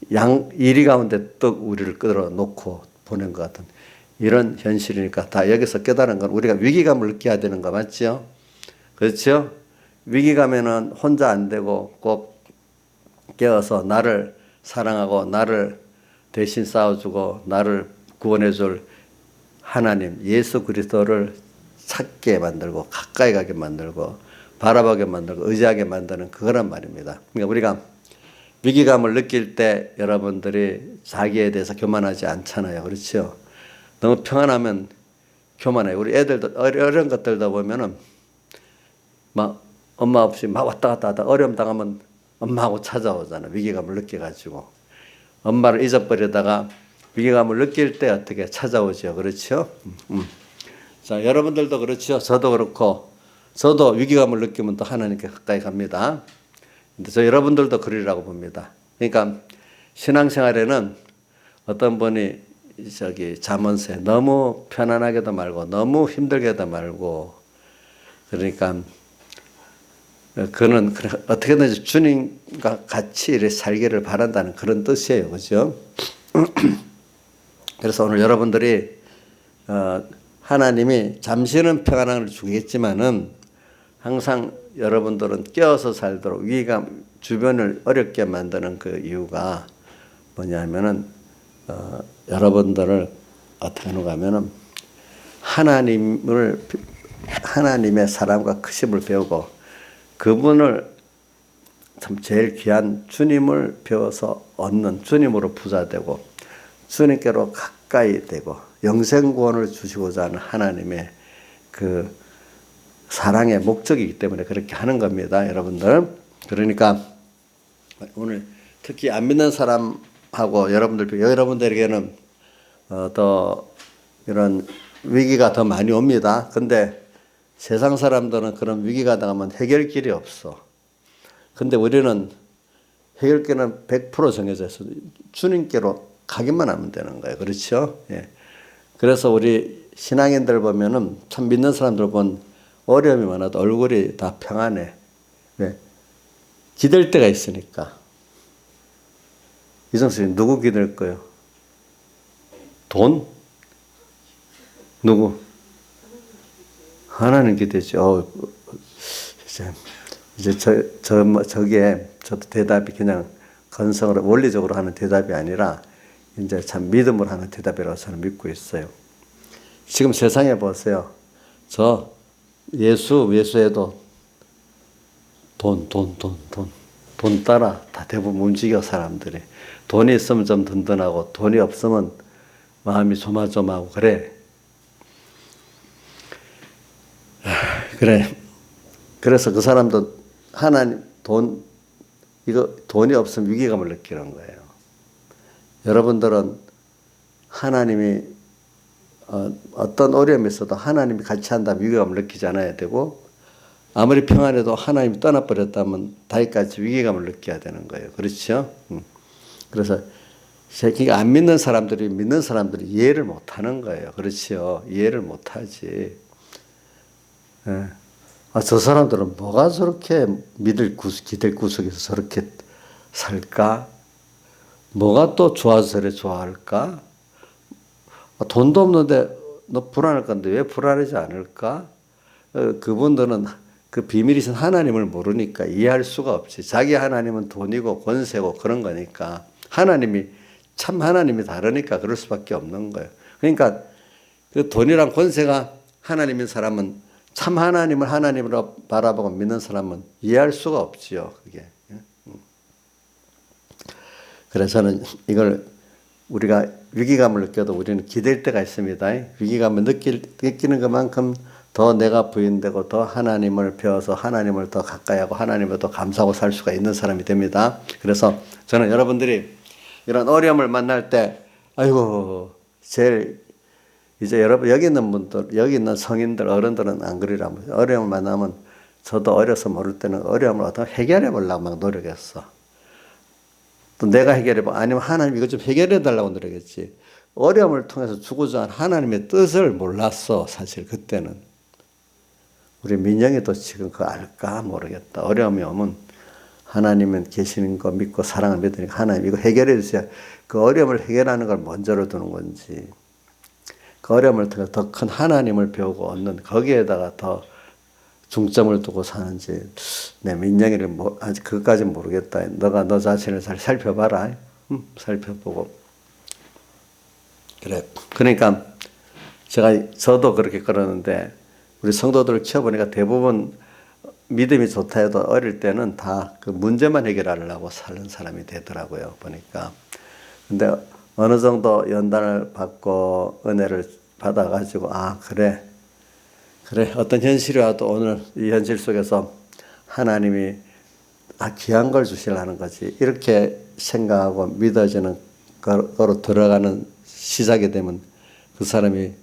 이리 가운데 떡 우리를 끌어 놓고 보낸 것 같은 이런 현실이니까 다 여기서 깨달은 건 우리가 위기감을 느껴야 되는 거 맞죠? 그렇죠? 위기감에는 혼자 안 되고 꼭 깨어서 나를 사랑하고 나를 대신 싸워주고 나를 구원해줄 하나님 예수 그리스도를 찾게 만들고 가까이 가게 만들고 바라보게 만들고 의지하게 만드는 그거란 말입니다. 그러니까 우리가 위기감을 느낄 때 여러분들이 자기에 대해서 교만하지 않잖아요. 그렇죠? 너무 평안하면 교만해요. 우리 애들도 어려운 것들도 보면은 막 엄마 없이 막 왔다 갔다 하다 어려움 당하면 엄마하고 찾아오잖아. 위기감을 느껴가지고. 엄마를 잊어버리다가 위기감을 느낄 때 어떻게 찾아오죠. 그렇죠? 자, 여러분들도 그렇죠. 저도 그렇고, 저도 위기감을 느끼면 또 하나님께 가까이 갑니다. 근데 저 여러분들도 그러리라고 봅니다. 그러니까 신앙생활에는 어떤 분이 잠언서에 너무 편안하게도 말고 너무 힘들게도 말고 그러니까 그는 어떻게든지 주님과 같이 이렇게 살기를 바란다는 그런 뜻이에요. 그죠? 그래서 오늘 여러분들이 하나님이 잠시는 평안함을 주겠지만은 항상 여러분들은 깨어서 살도록 위기감 주변을 어렵게 만드는 그 이유가 뭐냐면은 여러분들을 어떻게 하는가 하면은 하나님의 사랑과 크심을 배우고 그분을 참 제일 귀한 주님을 배워서 얻는 주님으로 부자되고 주님께로 가까이 되고 영생구원을 주시고자 하는 하나님의 그 사랑의 목적이기 때문에 그렇게 하는 겁니다. 여러분들. 그러니까 오늘 특히 안 믿는 사람하고 여러분들에게는 더 이런 위기가 더 많이 옵니다. 근데 세상 사람들은 그런 위기가 당하면 해결길이 없어. 근데 우리는 해결길은 100% 정해져 있어. 주님께로 가기만 하면 되는 거예요. 그렇죠? 예. 그래서 우리 신앙인들 보면은 참 믿는 사람들 보면 어려움이 많아도 얼굴이 다 평안해. 왜? 기댈 때가 있으니까. 이정수님 누구 기댈 거예요? 돈? 누구? 하나님 기대죠. 이제 저게 저도 대답이 그냥 건성으로 원리적으로 하는 대답이 아니라 이제 참 믿음으로 하는 대답이라고 저는 믿고 있어요. 지금 세상에 보세요. 저 예수에도 돈 따라 다 대부분 움직여 사람들이. 돈이 있으면 좀 든든하고 돈이 없으면 마음이 조마조마하고 그래. 그래서 그 사람도 하나님 돈이 없으면 위기감을 느끼는 거예요. 여러분들은 하나님이 어떤 어려움이 있어도 하나님이 같이 한다면 위기감을 느끼지 않아야 되고 아무리 평안해도 하나님이 떠나버렸다면 다윗같이 위기감을 느껴야 되는 거예요. 그렇죠? 그래서 안 믿는 사람들이 믿는 사람들이 이해를 못하는 거예요. 그렇죠? 이해를 못하지. 예. 저 사람들은 뭐가 저렇게 기댈 구석에서 저렇게 살까? 뭐가 또 좋아서 저래 좋아할까? 돈도 없는데 너 불안할 건데 왜 불안하지 않을까? 그분들은 그 비밀이신 하나님을 모르니까 이해할 수가 없지. 자기 하나님은 돈이고 권세고 그런 거니까 참 하나님이 다르니까 그럴 수밖에 없는 거예요. 그러니까 그 돈이랑 권세가 하나님인 사람은 참 하나님을 하나님으로 바라보고 믿는 사람은 이해할 수가 없지요. 그게. 그래서는 이걸 우리가 위기감을 느껴도 우리는 기댈 때가 있습니다. 위기감을 느끼는 것만큼 더 내가 부인되고 더 하나님을 배워서 하나님을 더 가까이 하고 하나님을 더 감사하고 살 수가 있는 사람이 됩니다. 그래서 저는 여러분들이 이런 어려움을 만날 때 아이고 이제 여러분 여기 있는 분들 여기 있는 성인들 어른들은 안 그러리라. 어려움을 만나면 저도 어려서 모를 때는 어려움을 어떻게 해결해 보려고 막 노력했어. 또 내가 해결해 봐. 아니면 하나님 이거 좀 해결해 달라고 노력했지. 어려움을 통해서 주고자 한 하나님의 뜻을 몰랐어. 사실 그때는. 우리 민영이도 지금 그거 알까 모르겠다. 어려움이 오면 하나님은 계시는 거 믿고 사랑을 믿으니까 하나님 이거 해결해 주세요. 그 어려움을 해결하는 걸 먼저로 두는 건지 그 어려움을 통해 더 큰 하나님을 배우고 얻는 거기에다가 더 중점을 두고 사는지 내 민영이를 아직 그것까지는 모르겠다. 너가 너 자신을 잘 살펴봐라. 살펴보고 그래. 그러니까 저도 그렇게 그러는데 우리 성도들을 키워보니까 대부분 믿음이 좋다 해도 어릴 때는 다 그 문제만 해결하려고 사는 사람이 되더라고요. 보니까. 근데 어느 정도 연단을 받고 은혜를 받아가지고 그래 어떤 현실이 와도 오늘 이 현실 속에서 하나님이 귀한 걸 주시려는 거지 이렇게 생각하고 믿어지는 거로 들어가는 시작이 되면 그 사람이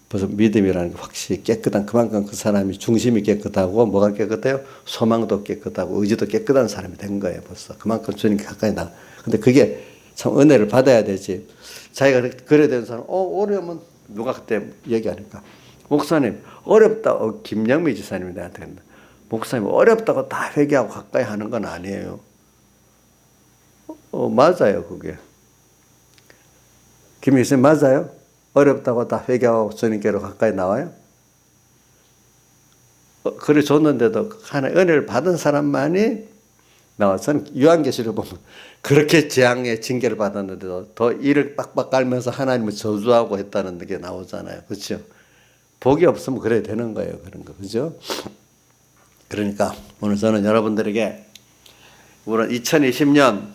벌써 믿음이라는 게 확실히 깨끗한 그만큼 그 사람이 중심이 깨끗하고 뭐가 깨끗해요? 소망도 깨끗하고 의지도 깨끗한 사람이 된 거예요. 벌써 그만큼 주님께 가까이 나. 근데 그게 참 은혜를 받아야 되지. 자기가 그래야 되는 사람 어려우면 누가 그때 얘기하니까 목사님 어렵다. 김영미 지사님이 나한테 그랬나. 목사님 어렵다고 다 회개하고 가까이 하는 건 아니에요. 맞아요 그게. 김 교수님 맞아요? 어렵다고 다 회개하고 주님께로 가까이 나와요? 그래 줬는데도 하나의 은혜를 받은 사람만이 나와서 요한계시록 보면 그렇게 재앙의 징계를 받았는데도 더 이를 빡빡 깔면서 하나님을 저주하고 했다는 게 나오잖아요. 그렇죠? 복이 없으면 그래야 되는 거예요. 그런 거. 그죠? 그러니까 오늘 저는 여러분들에게 물론 2020년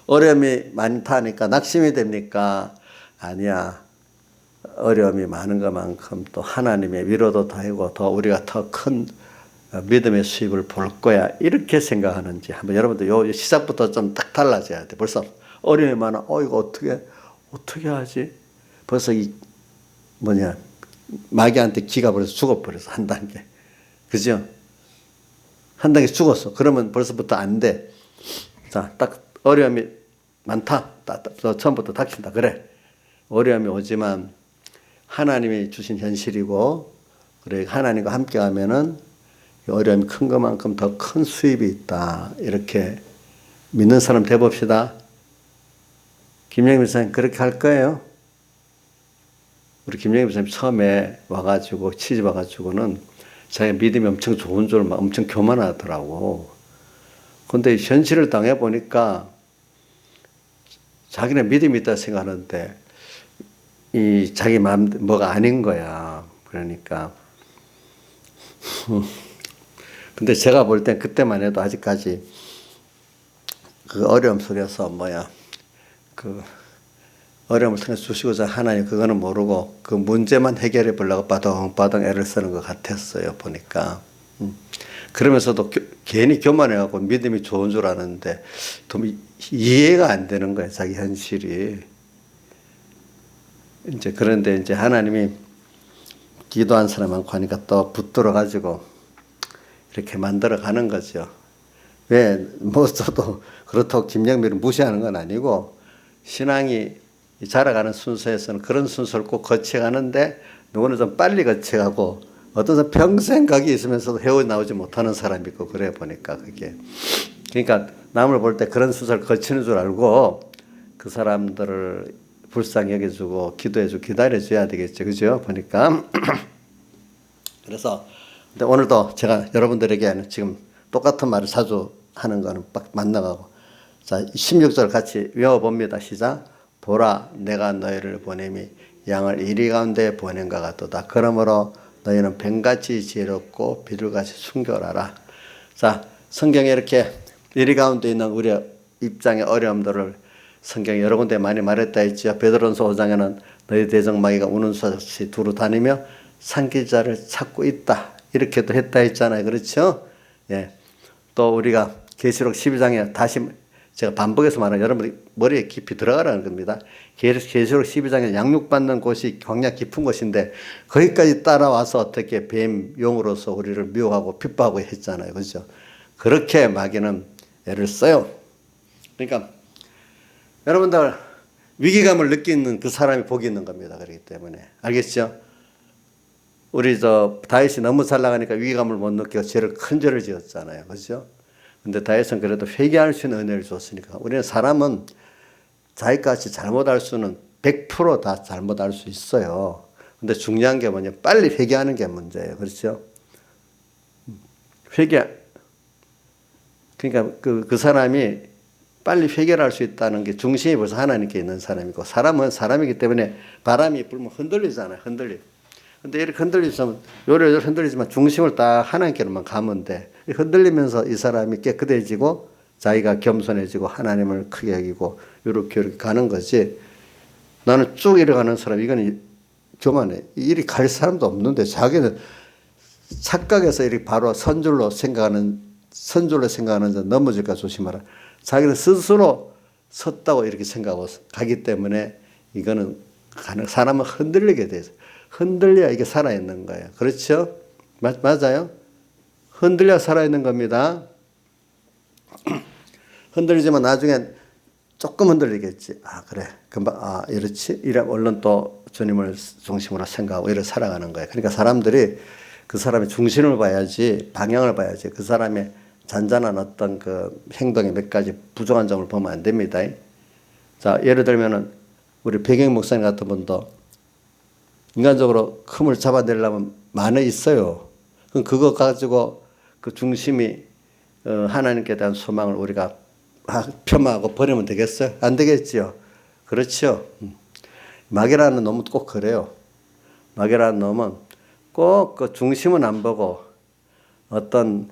어려움이 많다니까 낙심이 됩니까? 아니야. 어려움이 많은 것만큼 또 하나님의 위로도 다이고 더 우리가 더 큰 믿음의 수입을 볼 거야. 이렇게 생각하는지 한번 여러분들 요 시작부터 좀 딱 달라져야 돼. 벌써 어려움이 많아. 이거 어떻게 하지? 벌써 마귀한테 기가 벌써 죽어버려서 한 단계. 그죠? 한 단계 죽었어. 그러면 벌써부터 안 돼. 자, 딱 어려움이 많다. 처음부터 닥친다. 그래. 어려움이 오지만 하나님이 주신 현실이고, 그래 하나님과 함께 하면은 어려움이 큰 것만큼 더 큰 수입이 있다. 이렇게 믿는 사람 돼봅시다. 김영민 목사님 그렇게 할 거예요. 우리 김영민 목사님 처음에 와가지고 취집 와가지고는 자기 믿음이 엄청 좋은 줄 엄청 교만하더라고. 근데 현실을 당해 보니까 자기는 믿음이 있다 생각하는데 이 자기 마음 뭐가 아닌 거야. 그러니까 근데 제가 볼 땐 그때만 해도 아직까지 그 어려움 속에서 그 어려움을 통해 주시고자 하나님 그거는 모르고 그 문제만 해결해 보려고 바둥바둥 애를 쓰는 것 같았어요. 보니까. 그러면서도 괜히 교만해갖고 믿음이 좋은 줄 아는데 좀 이해가 안 되는 거예요. 자기 현실이. 그런데 이제 하나님이 기도한 사람 많고 하니까 또 붙들어 가지고 이렇게 만들어 가는 거죠. 왜? 저도 그렇다고 김영민을 무시하는 건 아니고 신앙이 자라가는 순서에서는 그런 순서를 꼭 거쳐가는데 누구는 좀 빨리 거쳐가고 어떤 사람 평생 거기 있으면서도 헤어나오지 못하는 사람이 있고 그래 보니까 그게. 그러니까 남을 볼 때 그런 순서를 거치는 줄 알고 그 사람들을 불쌍히 여겨주고 기도해주고 기다려줘야 되겠죠. 그죠? 보니까. 그래서 근데 오늘도 제가 여러분들에게 지금 똑같은 말을 자주 하는 거는 딱 만나가고 자 16절 같이 외워봅니다. 시작. 보라 내가 너희를 보냄이 양을 이리 가운데 보낸 것 같도다. 그러므로 너희는 뱀같이 지혜롭고 비둘같이 순결하라. 자 성경에 이렇게 이리 가운데 있는 우리 입장의 어려움들을 성경에 여러 군데 많이 말했다 했죠. 베드로전서 5장에는 너희 대적마귀가 우는 수같이 두루 다니며 산기자를 찾고 있다. 이렇게도 했다 했잖아요. 그렇죠? 예. 또 우리가 계시록 12장에 다시 제가 반복해서 말하는 여러분들이 머리에 깊이 들어가라는 겁니다. 계시록 12장에 양육받는 곳이 광야 깊은 곳인데 거기까지 따라와서 어떻게 뱀 용으로서 우리를 미워하고 핍박하고 했잖아요. 그렇죠? 그렇게 마귀는 애를 써요. 그러니까 여러분들 위기감을 느끼는 그 사람이 복이 있는 겁니다. 그렇기 때문에 알겠죠? 우리 다윗이 너무 잘 나가니까 위기감을 못 느끼고 큰 죄를 지었잖아요. 그렇죠? 근데 다윗은 그래도 회개할 수 있는 은혜를 줬으니까. 우리는 사람은 자기같이 잘못할 수는 100%다 잘못할 수 있어요. 근데 중요한 게 뭐냐? 빨리 회개하는 게 문제예요. 그렇죠? 그러니까 그 사람이 빨리 회개할 수 있다는 게 중심이 벌써 하나님께 있는 사람이고, 사람은 사람이기 때문에 바람이 불면 흔들리잖아요. 근데 이렇게 흔들리지만, 요래요래 흔들리지만 중심을 딱 하나님께로만 가면 돼. 흔들리면서 이 사람이 깨끗해지고 자기가 겸손해지고 하나님을 크게 여기고 이렇게 가는 거지. 나는 쭉 이래가는 사람, 이거는 교만해. 이리 갈 사람도 없는데 자기는 착각해서 이렇게 바로 선줄로 생각하는 자 넘어질까 조심하라. 자기는 스스로 섰다고 이렇게 생각하고 가기 때문에 이거는 사람은 흔들리게 돼서 흔들려야 이게 살아있는 거예요. 그렇죠? 맞아요? 흔들려 살아있는 겁니다. 흔들리지만 나중엔 조금 흔들리겠지. 아, 그래. 금방, 아, 이렇지. 이래, 얼른 또 주님을 중심으로 생각하고 이래 살아가는 거예요. 그러니까 사람들이 그 사람의 중심을 봐야지, 방향을 봐야지, 그 사람의 잔잔한 어떤 그 행동의 몇 가지 부족한 점을 보면 안 됩니다. 자, 예를 들면은 우리 배경 목사님 같은 분도 인간적으로 큼을 잡아내려면 많이 있어요. 그럼 그거 가지고 그 중심이 하나님께 대한 소망을 우리가 폄하하고 버리면 되겠어요? 안 되겠지요. 그렇죠. 마귀라는 놈은 꼭 그래요. 마귀라는 놈은 꼭 그 중심은 안 보고 어떤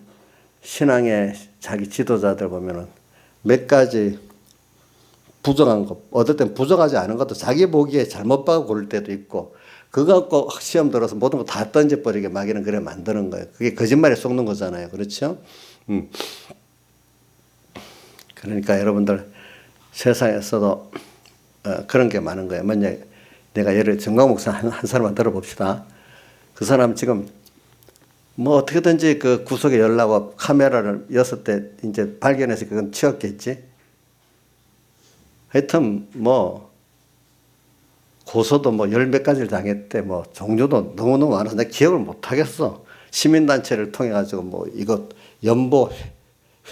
신앙의 자기 지도자들 보면은 몇 가지 부족한 것, 어떨 땐 부족하지 않은 것도 자기 보기에 잘못 봐고 고를 때도 있고, 그거 갖고 시험 들어서 모든 거 다 던져버리게 마귀는 그래 만드는 거예요. 그게 거짓말에 속는 거잖아요. 그렇죠? 그러니까 여러분들 세상에서도 그런 게 많은 거예요. 먼저 내가 예를 정광 목사 한 사람만 들어봅시다. 그 사람 지금 뭐 어떻게든지 그 구석에 열라고 카메라를 6대 이제 발견해서 그건 치웠겠지. 하여튼 뭐 고소도 뭐 10몇 가지를 당했대. 뭐 종류도 너무너무 많아서 내가 기억을 못 하겠어. 시민단체를 통해 가지고 뭐 이것 연보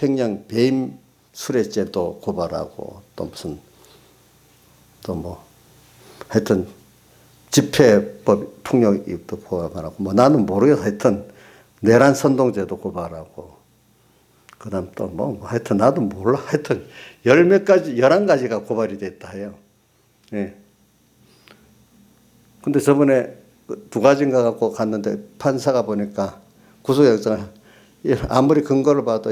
횡령 배임 수뢰죄도 고발하고 또 무슨 또 뭐 하여튼 집회법 폭력도 고발하고 뭐 나는 모르겠어. 하여튼 내란 선동죄도 고발하고 그다음 또 뭐 하여튼 나도 몰라. 하여튼 10몇 가지 11가지가 고발이 됐다 해요. 예. 근데 저번에 2가지인가 갖고 갔는데 판사가 보니까 구속영장을 아무리 근거를 봐도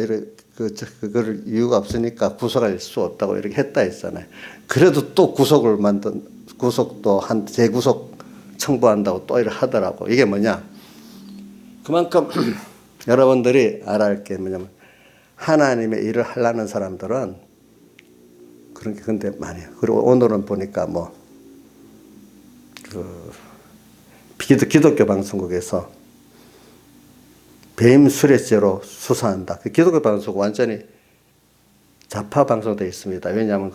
그걸 이유가 없으니까 구속할 수 없다고 이렇게 했다 했잖아요. 그래도 또 구속도 재구속 청구한다고 또 이렇게 하더라고. 이게 뭐냐? 그만큼 여러분들이 알아야 할 게 뭐냐면 하나님의 일을 하려는 사람들은 그런 게 근데 많이 해요. 그리고 오늘은 보니까 뭐 기독교 방송국에서 배임 수뢰죄로 수사한다. 그 기독교 방송국 완전히 좌파 방송되어 있습니다. 왜냐하면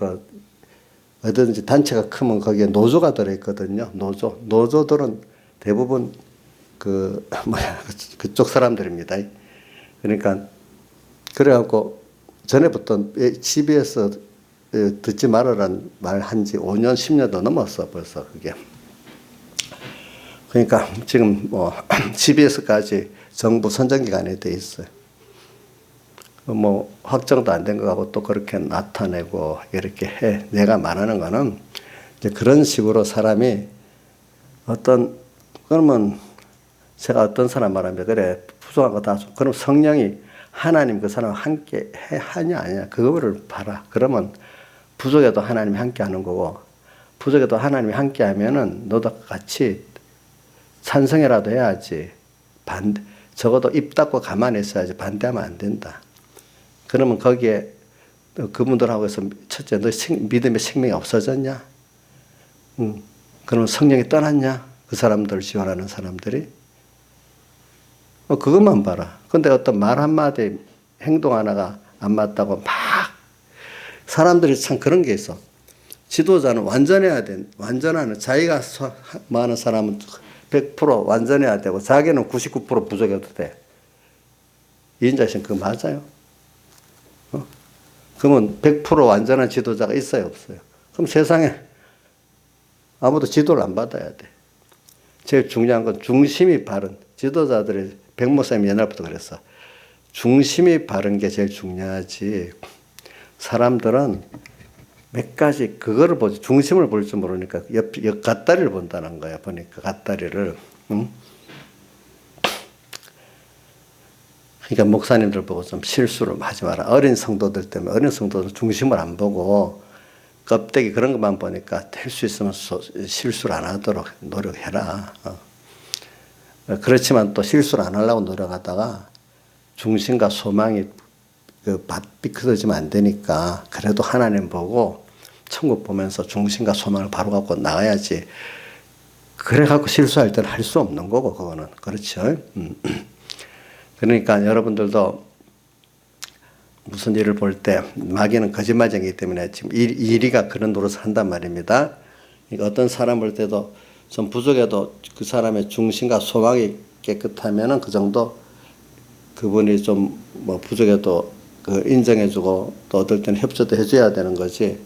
어디든지 단체가 크면 거기에 노조가 들어있거든요. 노조들은 대부분 그쪽 사람들입니다. 그러니까 그래갖고 전에부터 CBS 듣지 말으란 말 한 지 5년 10년도 넘었어 벌써 그게. 그러니까 지금 뭐 CBS까지 정부 선정기관에 돼 있어요. 뭐 확정도 안 된 거 하고 또 그렇게 나타내고 이렇게 해. 내가 말하는 거는 이제 그런 식으로 사람이 그러면 제가 어떤 사람 말하면 그래 부족한 거 다 그럼 성령이 하나님 그 사람 함께 하냐 아니냐 그거를 봐라. 그러면 부족해도 하나님이 함께 하는 거고 부족해도 하나님이 함께 하면은 너도 같이 찬성이라도 해야지. 적어도 입 닫고 가만히 있어야지. 반대하면 안 된다. 그러면 거기에 그분들하고 해서 첫째 너 믿음의 생명이 없어졌냐? 그러면 성령이 떠났냐? 그 사람들 지원하는 사람들이 그것만 봐라. 근데 어떤 말 한마디 행동 하나가 안 맞다고 막 사람들이 참 그런 게 있어. 지도자는 완전해야 돼. 완전하는 자기가 많은 사람은 100% 완전해야 되고 자기는 99% 부족해도 돼. 이인자 씨 그거 맞아요? 그러면 100% 완전한 지도자가 있어요, 없어요? 그럼 세상에 아무도 지도를 안 받아야 돼. 제일 중요한 건 중심이 바른 지도자들이 백목사님이 옛날부터 그랬어. 중심이 바른 게 제일 중요하지. 사람들은 몇 가지 그거를 보지 중심을 볼 줄 모르니까 옆 갓다리를 본다는 거야. 보니까 갓다리를. 응? 그러니까 목사님들 보고 좀 실수를 하지 마라. 어린 성도들 때문에 어린 성도들 중심을 안 보고 껍데기 그런 것만 보니까 될 수 있으면 실수를 안 하도록 노력해라. 그렇지만 또 실수를 안 하려고 노력하다가 중심과 소망이 비켜지면 안 되니까 그래도 하나님 보고 천국 보면서 중심과 소망을 바로 갖고 나가야지. 그래 갖고 실수할 때는 할 수 없는 거고 그거는. 그렇죠. 그러니까 여러분들도 무슨 일을 볼 때 마귀는 거짓말쟁이기 때문에 지금 이리가 그런 노릇을 한단 말입니다. 그러니까 어떤 사람 볼 때도 좀 부족해도 그 사람의 중심과 소망이 깨끗하면은 그 정도 그분이 좀 뭐 부족해도 그 인정해주고 또 어떨 때는 협조도 해줘야 되는 거지.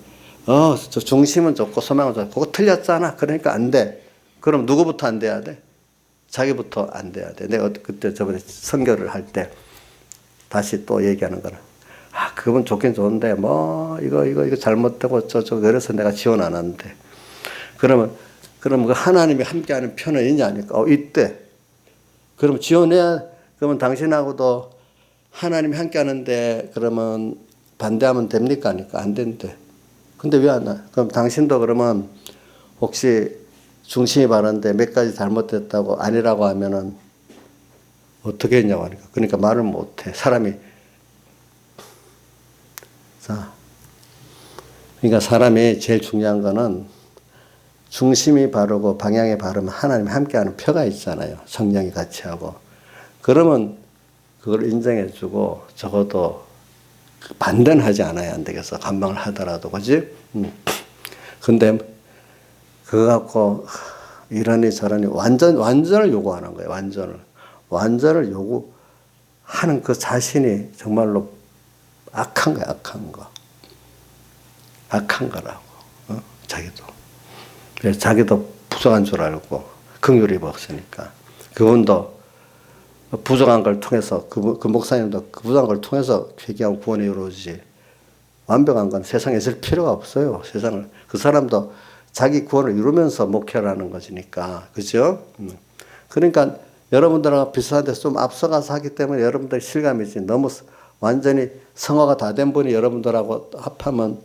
저 중심은 좋고 소망은 좋고 그거 틀렸잖아. 그러니까 안 돼. 그럼 누구부터 안 돼야 돼? 자기부터 안 돼야 돼. 내가 그때 저번에 선교를 할 때 다시 또 얘기하는 거는 그분 좋긴 좋은데 뭐 이거 잘못되고 저쪽 그래서 내가 지원 안 하는데 그러면 그 하나님이 함께하는 편은 있냐니까 있대. 그럼 지원해야. 그러면 당신하고도 하나님이 함께하는데 그러면 반대하면 됩니까? 하니까 안 된대. 근데 왜 안 와? 그럼 당신도 그러면 혹시 중심이 바른데 몇 가지 잘못됐다고 아니라고 하면은 어떻게 했냐고 하니까. 그러니까 말을 못해. 사람이. 자, 그러니까 사람이 제일 중요한 거는 중심이 바르고 방향이 바르면 하나님이 함께하는 표가 있잖아요. 성령이 같이 하고. 그러면 그걸 인정해주고 적어도 반대는 하지 않아야 안 되겠어. 반박을 하더라도. 그지? 근데 그거 갖고 이러니 저러니 완전을 요구하는 거예요. 완전을 요구하는 그 자신이 정말로 악한 거야. 악한 거. 악한 거라고. 자기도. 그래서 자기도 부족한 줄 알고 긍휼이 없으니까. 그분도 부족한 걸 통해서 그 목사님도 그 부족한 걸 통해서 회개하고 구원이 이루어지지. 완벽한 건 세상에 있을 필요가 없어요. 세상을. 그 사람도 자기 구원을 이루면서 목회를 하는 것이니까. 그죠? 그러니까 여러분들하고 비슷한 데서 좀 앞서가서 하기 때문에 여러분들 실감이지. 너무 완전히 성화가 다 된 분이 여러분들하고 합하면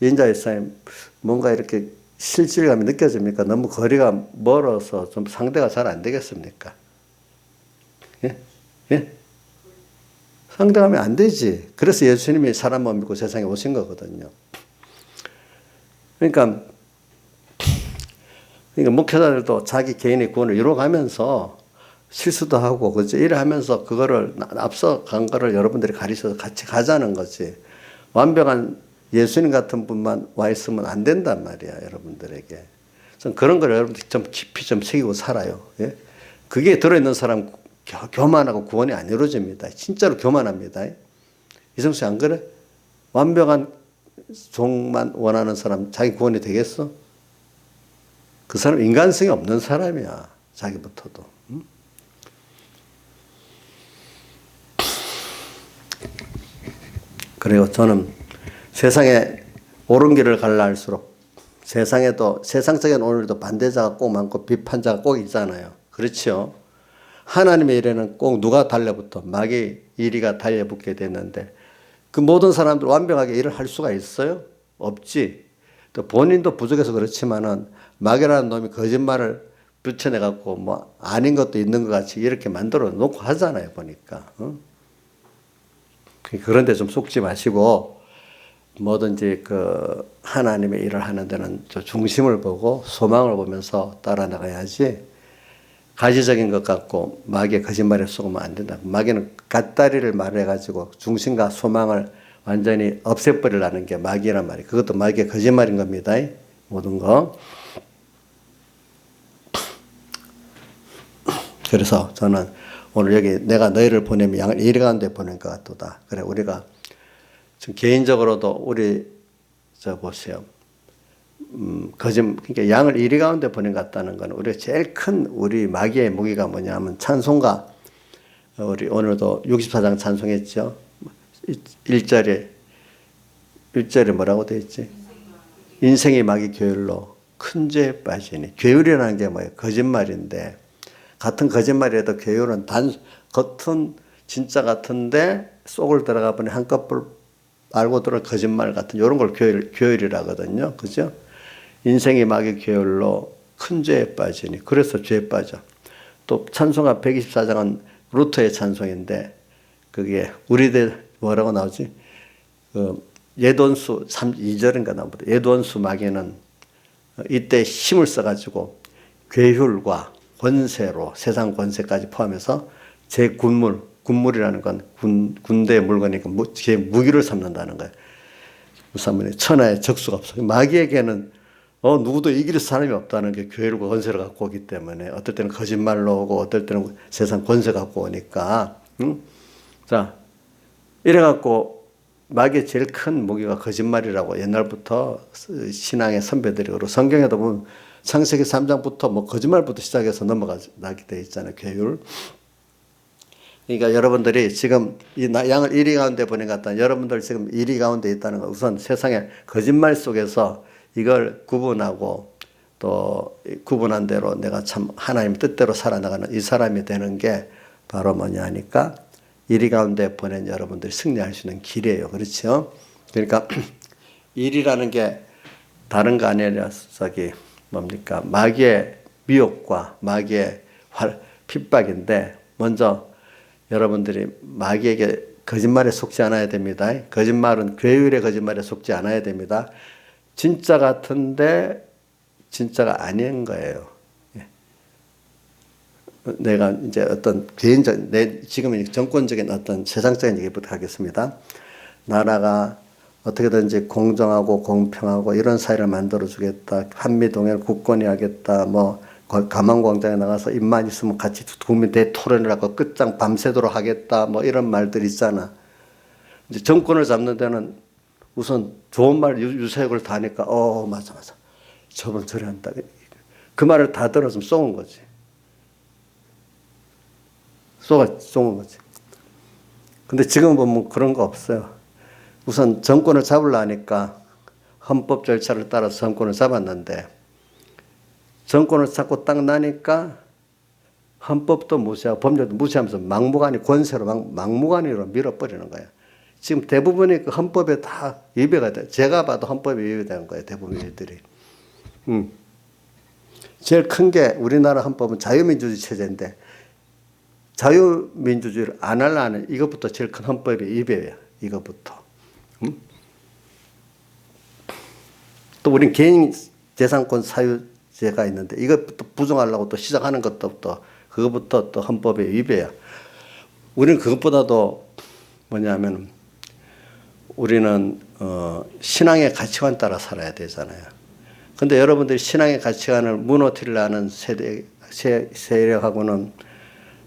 인자일사님 뭔가 이렇게 실질감이 느껴집니까? 너무 거리가 멀어서 좀 상대가 잘 안 되겠습니까? 예? 상대하면 안 되지. 그래서 예수님이 사람만 믿고 세상에 오신 거거든요. 그러니까 목회자들도 자기 개인의 구원을 이뤄가면서 실수도 하고, 그죠? 이래 하면서 그거를 앞서간 거를 여러분들이 가르쳐서 같이 가자는 거지. 완벽한 예수님 같은 분만 와 있으면 안 된단 말이야, 여러분들에게. 그런 걸 여러분들이 좀 깊이 좀 새기고 살아요. 예? 그게 들어있는 사람 교만하고 구원이 안 이루어집니다. 진짜로 교만합니다. 이성수 안 그래? 완벽한 종만 원하는 사람 자기 구원이 되겠어? 그 사람 인간성이 없는 사람이야. 자기부터도. 그리고 저는 세상에 옳은 길을 갈라 할수록 세상에도 세상적인 오늘도 반대자가 꼭 많고 비판자가 꼭 있잖아요. 그렇죠? 하나님의 일에는 꼭 누가 달려붙어 마귀 이리가 달려붙게 됐는데 그 모든 사람들 완벽하게 일을 할 수가 있어요? 없지. 또 본인도 부족해서 그렇지만은 마귀라는 놈이 거짓말을 붙여내 갖고 뭐 아닌 것도 있는 것 같이 이렇게 만들어 놓고 하잖아요. 보니까. 그런데 좀 속지 마시고 뭐든지 그 하나님의 일을 하는 데는 저 중심을 보고 소망을 보면서 따라 나가야지. 가시적인 것 같고 마귀의 거짓말에 속으면 안 된다. 마귀는 갓다리를 말해가지고 중심과 소망을 완전히 없애버리려는 게 마귀란 말이에요. 그것도 마귀의 거짓말인 겁니다. 모든 거. 그래서 저는 오늘 여기 내가 너희를 보내면 양을 이리 가는 데 보낸 것 같도다. 그래 우리가 좀 개인적으로도 우리 저 보세요. 그러니까 양을 이리 가운데 보낸 것 같다는 건 우리가 제일 큰 우리 마귀의 무기가 뭐냐면 찬송가. 우리 오늘도 64장 찬송했죠. 1절에 뭐라고 되어 있지? 인생이 마귀 교율로 큰 죄에 빠지니. 교율이라는 게 뭐예요? 거짓말인데, 같은 거짓말이라도 교율은 겉은 진짜 같은데 속을 들어가 보니 한꺼풀 알고 들어 거짓말 같은 이런 걸 교율이라 하거든요. 그죠? 인생이 마귀 교율로 큰 죄에 빠지니. 그래서 죄에 빠져. 또 찬송가 124장은 루터의 찬송인데 그게 우리들 뭐라고 나오지? 예돈수 2절인가 나옵니다. 예돈수 마귀는 이때 힘을 써가지고 괴율과 권세로 세상 권세까지 포함해서 제 군물이라는 건 군대의 물건이니까 제 무기를 삼는다는 거예요. 무사문에 천하의 적수가 없어. 마귀에게는 누구도 이길 사람이 없다는 게 괴율과 권세를 갖고 오기 때문에 어떨 때는 거짓말로 오고 어떨 때는 세상 권세 갖고 오니까 자 이래갖고 마귀의 제일 큰 무기가 거짓말이라고 옛날부터 신앙의 선배들이 그러고 성경에도 보면 창세기 3장부터 뭐 거짓말부터 시작해서 넘어가게 돼 있잖아요. 괴율. 그러니까 여러분들이 지금 이 양을 이리 가운데 보낸 것 같다. 여러분들 지금 이리 가운데 있다는 건 우선 세상의 거짓말 속에서 이걸 구분하고 또 구분한 대로 내가 참 하나님 뜻대로 살아나가는 이 사람이 되는 게 바로 뭐냐 하니까 이리 가운데 보낸 여러분들이 승리할 수 있는 길이에요. 그렇죠? 그러니까 일이라는 게 다른 거 아니라 저기 뭡니까? 마귀의 미혹과 마귀의 핍박인데 먼저 여러분들이 마귀에게 거짓말에 속지 않아야 됩니다. 거짓말은 괴율의 거짓말에 속지 않아야 됩니다. 진짜 같은데 진짜가 아닌 거예요. 내가 이제 어떤 개인적, 지금은 정권적인 어떤 세상적인 얘기부터 하겠습니다. 나라가 어떻게든지 공정하고 공평하고 이런 사회를 만들어주겠다. 한미동맹 굳건히 하겠다. 뭐 가만광장에 나가서 입만 있으면 같이 국민 대토론을 하고 끝장 밤새도록 하겠다. 뭐 이런 말들 있잖아. 이제 정권을 잡는 데는 우선 좋은 말 유세욕을 다 하니까 맞아 저번 저리 한다. 그 말을 다 들었으면 쏘은 거지. 쏘은 거지. 근데 지금 보면 그런 거 없어요. 우선 정권을 잡으려니까 헌법 절차를 따라서 정권을 잡았는데 정권을 잡고 딱 나니까 헌법도 무시하고 법률도 무시하면서 막무가내 권세로 막무가내로 밀어버리는 거예요. 지금 대부분이 그 헌법에 다 위배가 돼. 제가 봐도 헌법에 위배되는 거예요. 대부분 일들이. 제일 큰 게 우리나라 헌법은 자유민주주의 체제인데 자유민주주의를 안 하려는 이것부터 제일 큰 헌법의 위배예요. 이것부터. 또 우린 개인 재산권 사유제가 있는데 이것부터 부정하려고 또 시작하는 것부터 그것부터 또 헌법의 위배야. 우리는 그것보다도 뭐냐면 우리는 신앙의 가치관 따라 살아야 되잖아요. 근데 여러분들이 신앙의 가치관을 무너뜨리려는 세력하고는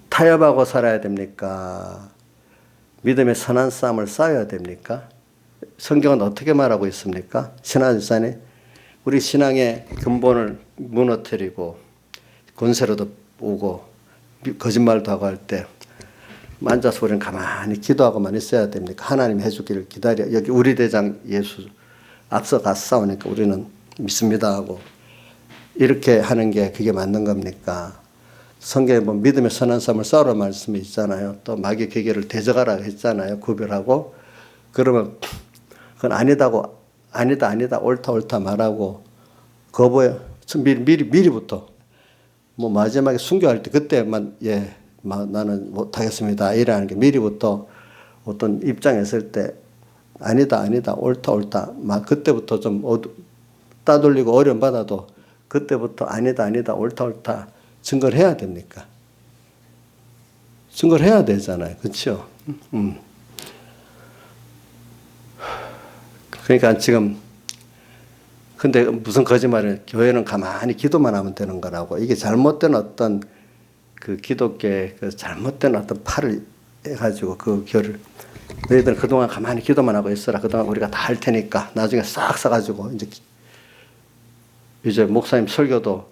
타협하고 살아야 됩니까? 믿음의 선한 싸움을 싸워야 됩니까? 성경은 어떻게 말하고 있습니까? 신하들산에 우리 신앙의 근본을 무너뜨리고 권세로도 오고 거짓말도 하고 할 때 앉아서 우리는 가만히 기도하고만 있어야 됩니까? 하나님 해주기를 기다려. 여기 우리 대장 예수 앞서 가서 싸우니까 우리는 믿습니다 하고 이렇게 하는 게 그게 맞는 겁니까? 성경에 보면 믿음의 선한 삶을 싸우라 말씀이 있잖아요. 또 마귀의 계계를 대적하라 했잖아요. 구별하고. 그러면 그건 아니다 옳다 말하고 거부해 미리부터 뭐 마지막에 순교할 때 그때만 나는 못하겠습니다 이라는 게 미리부터 어떤 입장에 있을 때 아니다 옳다 막 그때부터 좀 따돌리고 어려움 받아도 그때부터 아니다 옳다 증거를 해야 됩니까? 증거를 해야 되잖아요. 그렇죠? 그러니까 지금 근데 무슨 거짓말을 교회는 가만히 기도만 하면 되는 거라고. 이게 잘못된 어떤 그 기독교의 그 잘못된 어떤 팔을 해가지고 그 결을 너희들 그동안 가만히 기도만 하고 있어라. 그동안 우리가 다 할 테니까 나중에 싹 싸가지고 이제 목사님 설교도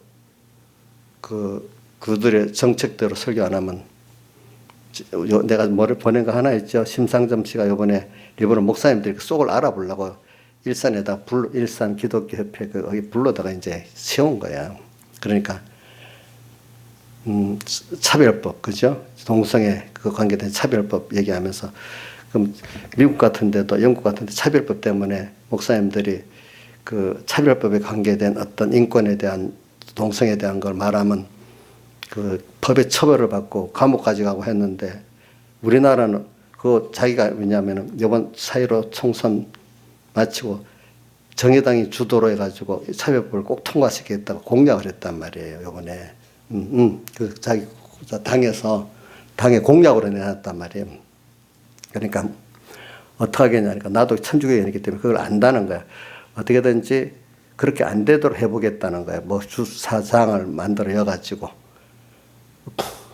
그들의 정책대로 설교 안 하면 내가 뭐를 보낸 거 하나 있죠. 심상점 씨가 이번에 일부러 목사님들이 그 속을 알아보려고 일산에다 일산 기독교 협회 거기 불러다가 이제 세운 거야. 그러니까 차별법 그죠? 동성애 그 관계된 차별법 얘기하면서 그럼 미국 같은 데도 영국 같은 데 차별법 때문에 목사님들이 그 차별법에 관계된 어떤 인권에 대한 동성애에 대한 걸 말하면 그 법의 처벌을 받고 감옥까지 가고 했는데 우리나라는 그 자기가 왜냐하면 이번 4.15 총선 마치고 정의당이 주도로 해가지고 차별법을 꼭 통과시키겠다고 공약을 했단 말이에요. 이번에 그 자기 당에 공약으로 내놨단 말이에요. 그러니까 어떻게 하겠냐니까 나도 천주교인이기 때문에 그걸 안다는 거야. 어떻게든지 그렇게 안 되도록 해보겠다는 거야. 뭐 주사장을 만들어 가지고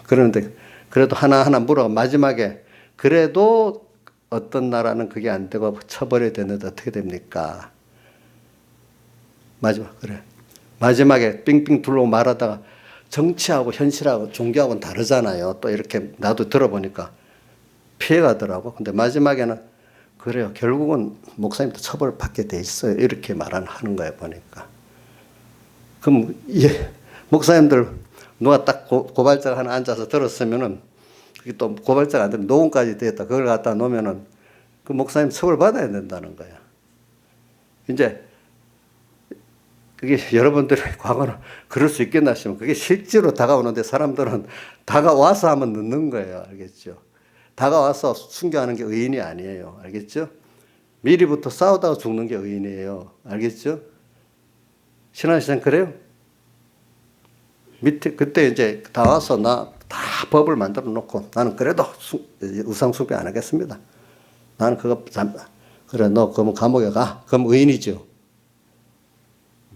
그런데 그래도 하나하나 물어 마지막에 그래도 어떤 나라는 그게 안 되고 처벌이 되는데 어떻게 됩니까? 그래. 마지막에 삥삥 둘러 말하다가 정치하고 현실하고 종교하고는 다르잖아요. 또 이렇게 나도 들어보니까 피해가더라고. 근데 마지막에는 그래요. 결국은 목사님도 처벌받게 돼 있어요. 이렇게 하는 거예요. 보니까. 그럼 목사님들 누가 딱 고발자가 하나 앉아서 들었으면은 그게 또 고발자가 안 되면 녹음까지 됐다. 그걸 갖다 놓으면은 그 목사님 처벌받아야 된다는 거야. 이제 그게 여러분들의 과거는 그럴 수 있겠나 싶으면 그게 실제로 다가오는데 사람들은 다가와서 하면 늦는 거예요. 알겠죠? 다가와서 순교하는 게 의인이 아니에요. 알겠죠? 미리부터 싸우다가 죽는 게 의인이에요. 알겠죠? 신앙시장 그래요? 그때 이제 다 와서 나 다 법을 만들어 놓고 나는 그래도 우상숭배 안 하겠습니다. 나는 그래, 너 그러면 감옥에 가. 그럼 의인이죠.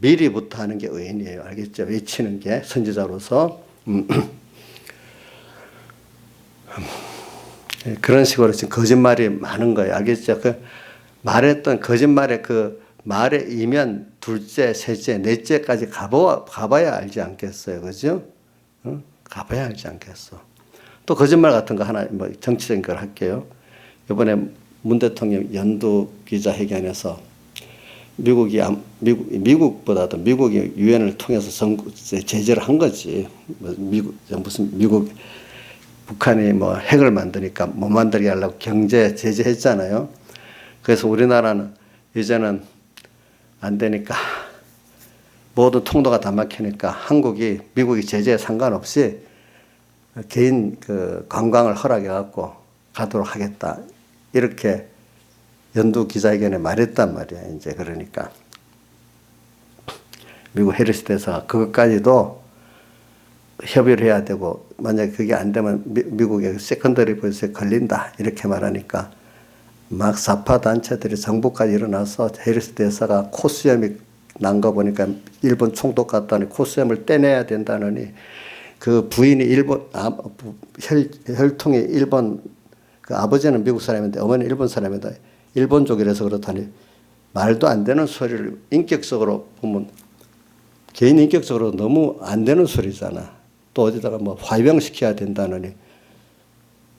미리부터 하는 게 의인이에요. 알겠죠? 외치는 게 선지자로서. 그런 식으로 지금 거짓말이 많은 거예요. 알겠죠? 그 말했던 거짓말의 그 말의 이면 둘째, 셋째, 넷째까지 가봐야 알지 않겠어요. 그죠? 가봐야 알지 않겠어. 또 거짓말 같은 거 하나, 뭐 정치적인 걸 할게요. 이번에 문 대통령 연두 기자회견에서 미국보다도 미국이 유엔을 통해서 제재를 한 거지. 미국 북한이 뭐 핵을 만드니까 못 만들게 하려고 경제 제재했잖아요. 그래서 우리나라는 이제는 안 되니까 모든 통로가 다 막히니까 미국이 제재에 상관없이 개인 그 관광을 허락해 갖고 가도록 하겠다. 이렇게 연두 기자회견에 말했단 말이야. 이제 그러니까 미국 해리스 대사가 그것까지도 협의를 해야 되고 만약에 그게 안 되면 미국의 세컨더리 보이스에 걸린다. 이렇게 말하니까 막 사파 단체들이 정부까지 일어나서 해리스 대사가 코수염이 난 거 보니까 일본 총독 갔다니 코수염을 떼내야 된다느니 그 부인이 혈통이 일본 그 아버지는 미국 사람인데 어머니는 일본 사람인데 일본족이라서 그렇다니 말도 안 되는 소리를 인격적으로 보면 개인 인격적으로 너무 안 되는 소리잖아. 또 어디다가 뭐 화병시켜야 된다느니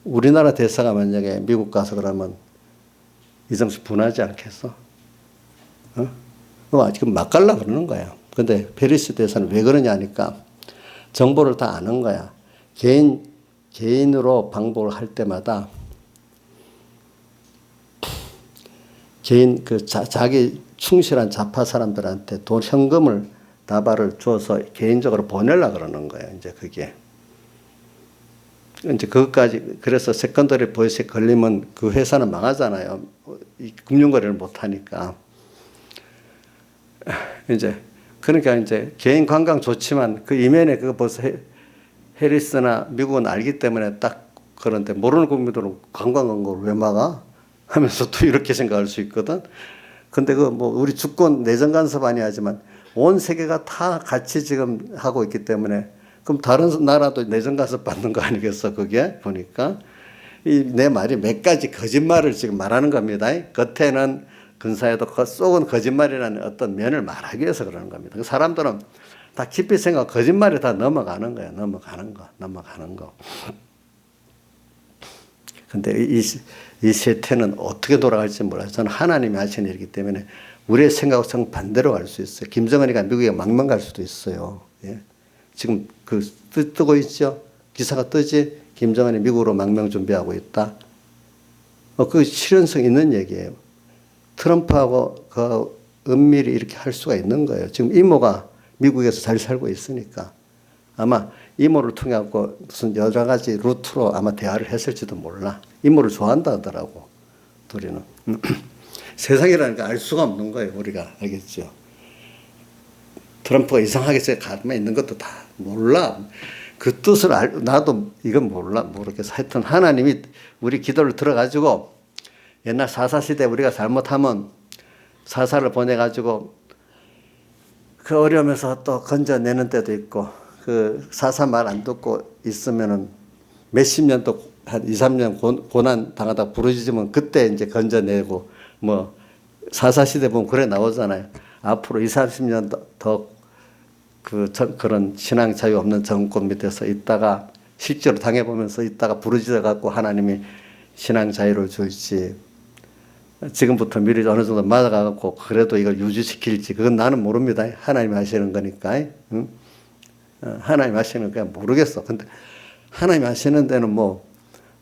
우리나라 대사가 만약에 미국 가서 그러면 이정수 분하지 않겠어? 지금 막 갈라 그러는 거야. 근데 페리스 대사는 왜 그러냐니까 정보를 다 아는 거야. 개인으로 방북을 할 때마다 자기 충실한 좌파 사람들한테 현금을 다발을 줘서 개인적으로 보내려고 그러는 거예요. 이제 그게. 이제 그것까지, 그래서 세컨더리 보이스에 걸리면 그 회사는 망하잖아요. 금융거래를 못하니까. 그러니까 이제 개인 관광 좋지만 그 이면에 그거 벌써 해리스나 미국은 알기 때문에 딱 그런데 모르는 국민들은 관광 간 걸 왜 막아? 하면서 또 이렇게 생각할 수 있거든. 근데 우리 주권 내정 간섭 하지만 온 세계가 다 같이 지금 하고 있기 때문에 그럼 다른 나라도 내정 간섭 받는 거 아니겠어? 그게 보니까. 내 말이 몇 가지 거짓말을 지금 말하는 겁니다. 겉에는 근사해도 속은 거짓말이라는 어떤 면을 말하기 위해서 그러는 겁니다. 그 사람들은 다 깊이 생각, 거짓말이 다 넘어가는 거예요. 넘어가는 거. 근데 이 세태는 어떻게 돌아갈지 몰라요. 저는 하나님이 하신 일이기 때문에 우리의 생각과 정반대로 갈 수 있어요. 김정은이가 미국에 망명 갈 수도 있어요. 예. 지금 뜨고 있죠. 기사가 뜨지. 김정은이 미국으로 망명 준비하고 있다. 그 실현성 있는 얘기예요. 트럼프하고 그 은밀히 이렇게 할 수가 있는 거예요. 지금 이모가 미국에서 잘 살고 있으니까 아마 이모를 통해 갖고 무슨 여러 가지 루트로 아마 대화를 했을지도 몰라. 이모를 좋아한다 하더라고. 둘이는. 세상이라는 게 알 수가 없는 거예요. 우리가 알겠죠. 트럼프가 이상하게 가만히 있는 것도 다 몰라. 그 뜻을 나도 이건 모르겠어. 하여튼 하나님이 우리 기도를 들어가지고 옛날 사사시대 우리가 잘못하면 사사를 보내가지고 그 어려움에서 또 건져내는 때도 있고 그 사사 말 안 듣고 있으면은 몇십 년 또 한 2, 3년 고난 당하다 부르짖으면 그때 이제 건져내고 뭐 사사시대 보면 그래 나오잖아요. 앞으로 2, 30년 더 그런 신앙 자유 없는 정권 밑에서 있다가 실제로 당해보면서 있다가 부르짖어 갖고 하나님이 신앙 자유를 줄지 지금부터 미리 어느 정도 맞아가 갖고 그래도 이걸 유지시킬지 그건 나는 모릅니다. 하나님이 하시는 거니까. 응? 하나님이 하시는 거야 모르겠어. 근데 하나님이 하시는 데는 뭐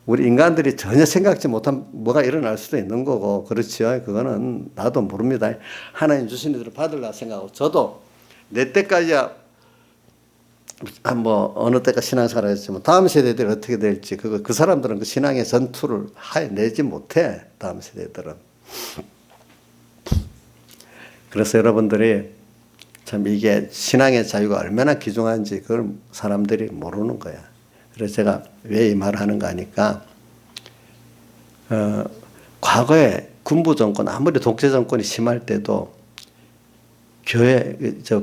우리 인간들이 전혀 생각지 못한 뭐가 일어날 수도 있는 거고 그렇지요. 그거는 나도 모릅니다. 하나님 주신 일을 받으려고 생각하고 저도 내 때까지야 뭐 어느 때가 신앙생활을 했지만 다음 세대들이 어떻게 될지 그 사람들은 그 신앙의 전투를 내지 못해. 다음 세대들은. 그래서 여러분들이 참 이게 신앙의 자유가 얼마나 귀중한지 그걸 사람들이 모르는 거야. 그래서 제가 왜 이 말을 하는가 하니까 과거에 군부 정권 아무리 독재 정권이 심할 때도 교회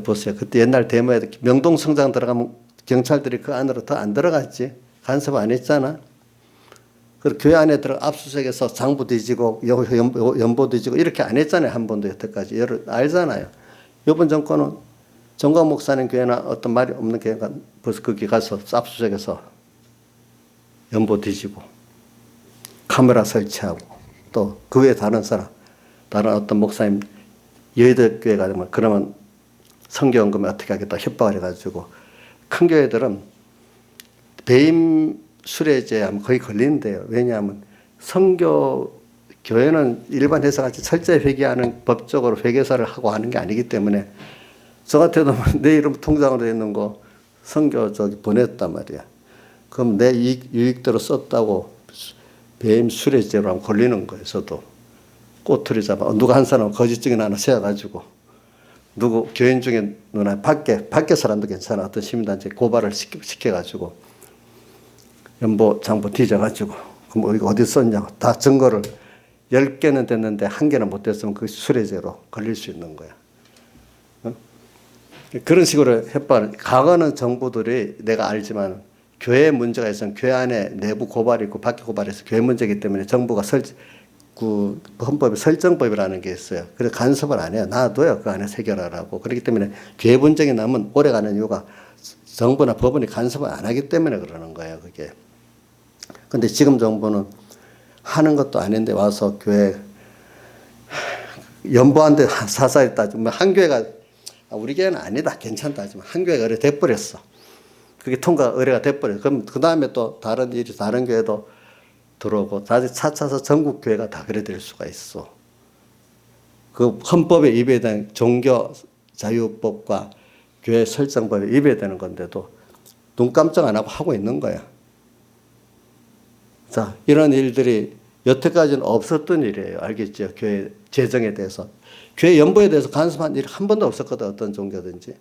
보세요. 그때 옛날 데모에 명동성장 들어가면 경찰들이 그 안으로 더 안 들어갔지. 간섭 안 했잖아. 그리고 교회 안에 들어가 압수수색해서 장부 뒤지고 연보 뒤지고 이렇게 안 했잖아요. 한 번도 여태까지. 알잖아요. 이번 정권은 정광 목사님 교회나 어떤 말이 없는 교회가 벌써 거기 가서 압수수색해서 연보 뒤지고 카메라 설치하고 또 그 외에 다른 어떤 목사님 여의도 교회 가면 그러면 선교연금에 어떻게 하겠다 협박을 해가지고 큰 교회들은 배임 수뢰죄 하면 거의 걸리는데요. 왜냐하면 선교 교회는 일반 회사같이 철저히 회계하는 법적으로 회계사를 하고 하는 게 아니기 때문에 저 같아도 내 이름 통장으로 돼 있는 거 선교 보냈단 말이야. 그럼 내 유익대로 썼다고 배임 수뢰죄로 하면 걸리는 거예요. 저도. 꼬투리 잡아. 누가 한 사람 거짓증인 하나 세워가지고 누구 교인 중에 누나 밖에 사람도 괜찮아. 어떤 시민단체 고발을 시켜가지고 연보 장부 뒤져가지고 그럼 이거 어디 썼냐고 다 증거를 10개는 됐는데 1개는 못 됐으면 그 수뢰죄로 걸릴 수 있는 거야. 그런 식으로 협박을 과거는 정부들이 내가 알지만 교회 문제가 있으면 교회 안에 내부 고발이 있고 밖에 고발이 있어 교회 문제이기 때문에 정부가 그 헌법에 설정법이라는 게 있어요. 그래서 간섭을 안 해요. 놔둬요. 그 안에 해결하라고. 그렇기 때문에 교회 분쟁이 나면 오래가는 이유가 정부나 법원이 간섭을 안 하기 때문에 그러는 거예요. 그게. 근데 지금 정부는 하는 것도 아닌데 와서 교회 연보한테 사사히 따지면 한 교회가 우리 교회는 아니다. 괜찮다 하지만 한 교회가 의뢰 돼버렸어. 그게 통과 의뢰가 돼버렸어. 그럼 그 다음에 또 다른 교회도 들어오고 다시 차차서 전국 교회가 다 그래 될 수가 있어. 그 헌법에 위배된 종교 자유법과 교회 설정법에 위배되는 건데도 눈 깜짝 안 하고 있는 거야. 자, 이런 일들이 여태까지는 없었던 일이에요. 알겠죠? 교회 재정에 대해서. 교회 연보에 대해서 간섭한 일이 한 번도 없었거든. 어떤 종교든지.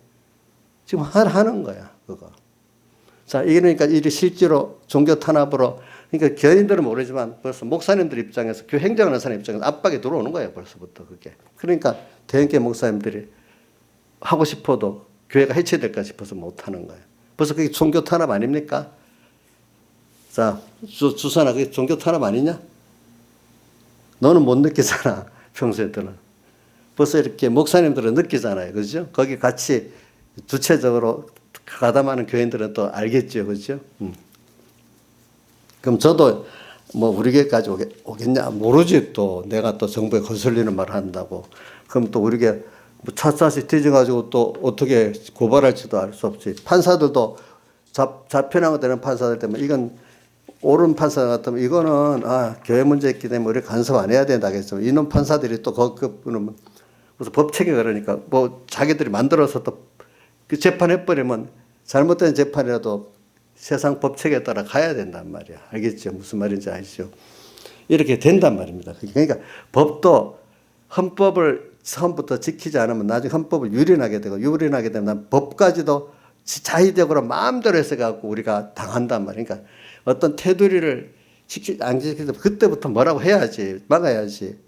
지금 하는 거야. 그거. 자, 이러니까 일이 실제로 종교 탄압으로 그러니까 교인들은 모르지만 벌써 목사님들 입장에서 교회 행정하는 사람 입장에서 압박이 들어오는 거예요. 벌써부터 그게. 그러니까 대형교회 목사님들이 하고 싶어도 교회가 해체될까 싶어서 못하는 거예요. 벌써 그게 종교 탄압 아닙니까? 자, 주선아, 그게 종교 탄압 아니냐? 너는 못 느끼잖아, 평소에들은. 벌써 이렇게 목사님들은 느끼잖아요. 그죠? 거기 같이 주체적으로 가담하는 교인들은 또 알겠죠. 그죠? 그럼 저도 뭐 우리 교회까지 오겠냐? 모르지 또. 내가 또 정부에 거슬리는 말 한다고. 그럼 또 우리 교회 뭐 찻샷이 뒤져가지고 또 어떻게 고발할지도 알 수 없지. 판사들도 잡혀나고 되는 판사들 때문에 이건 옳은 판사 같으면 이거는 교회 문제 있기 때문에 우리 간섭 안 해야 된다겠죠. 이놈 판사들이 또 그분은 무슨 법칙이 그러니까 뭐 자기들이 만들어서 또 그 재판해버리면 잘못된 재판이라도 세상 법칙에 따라 가야 된단 말이야. 알겠죠? 무슨 말인지 아시죠? 이렇게 된단 말입니다. 그러니까 법도 헌법을 처음부터 지키지 않으면 나중에 헌법을 유린하게 되고 유린하게 되면 법까지도 자의적으로 마음대로 해서갖고 우리가 당한단 말이야. 그러니까 어떤 테두리를 안 지키면 그때부터 뭐라고 해야지, 막아야지.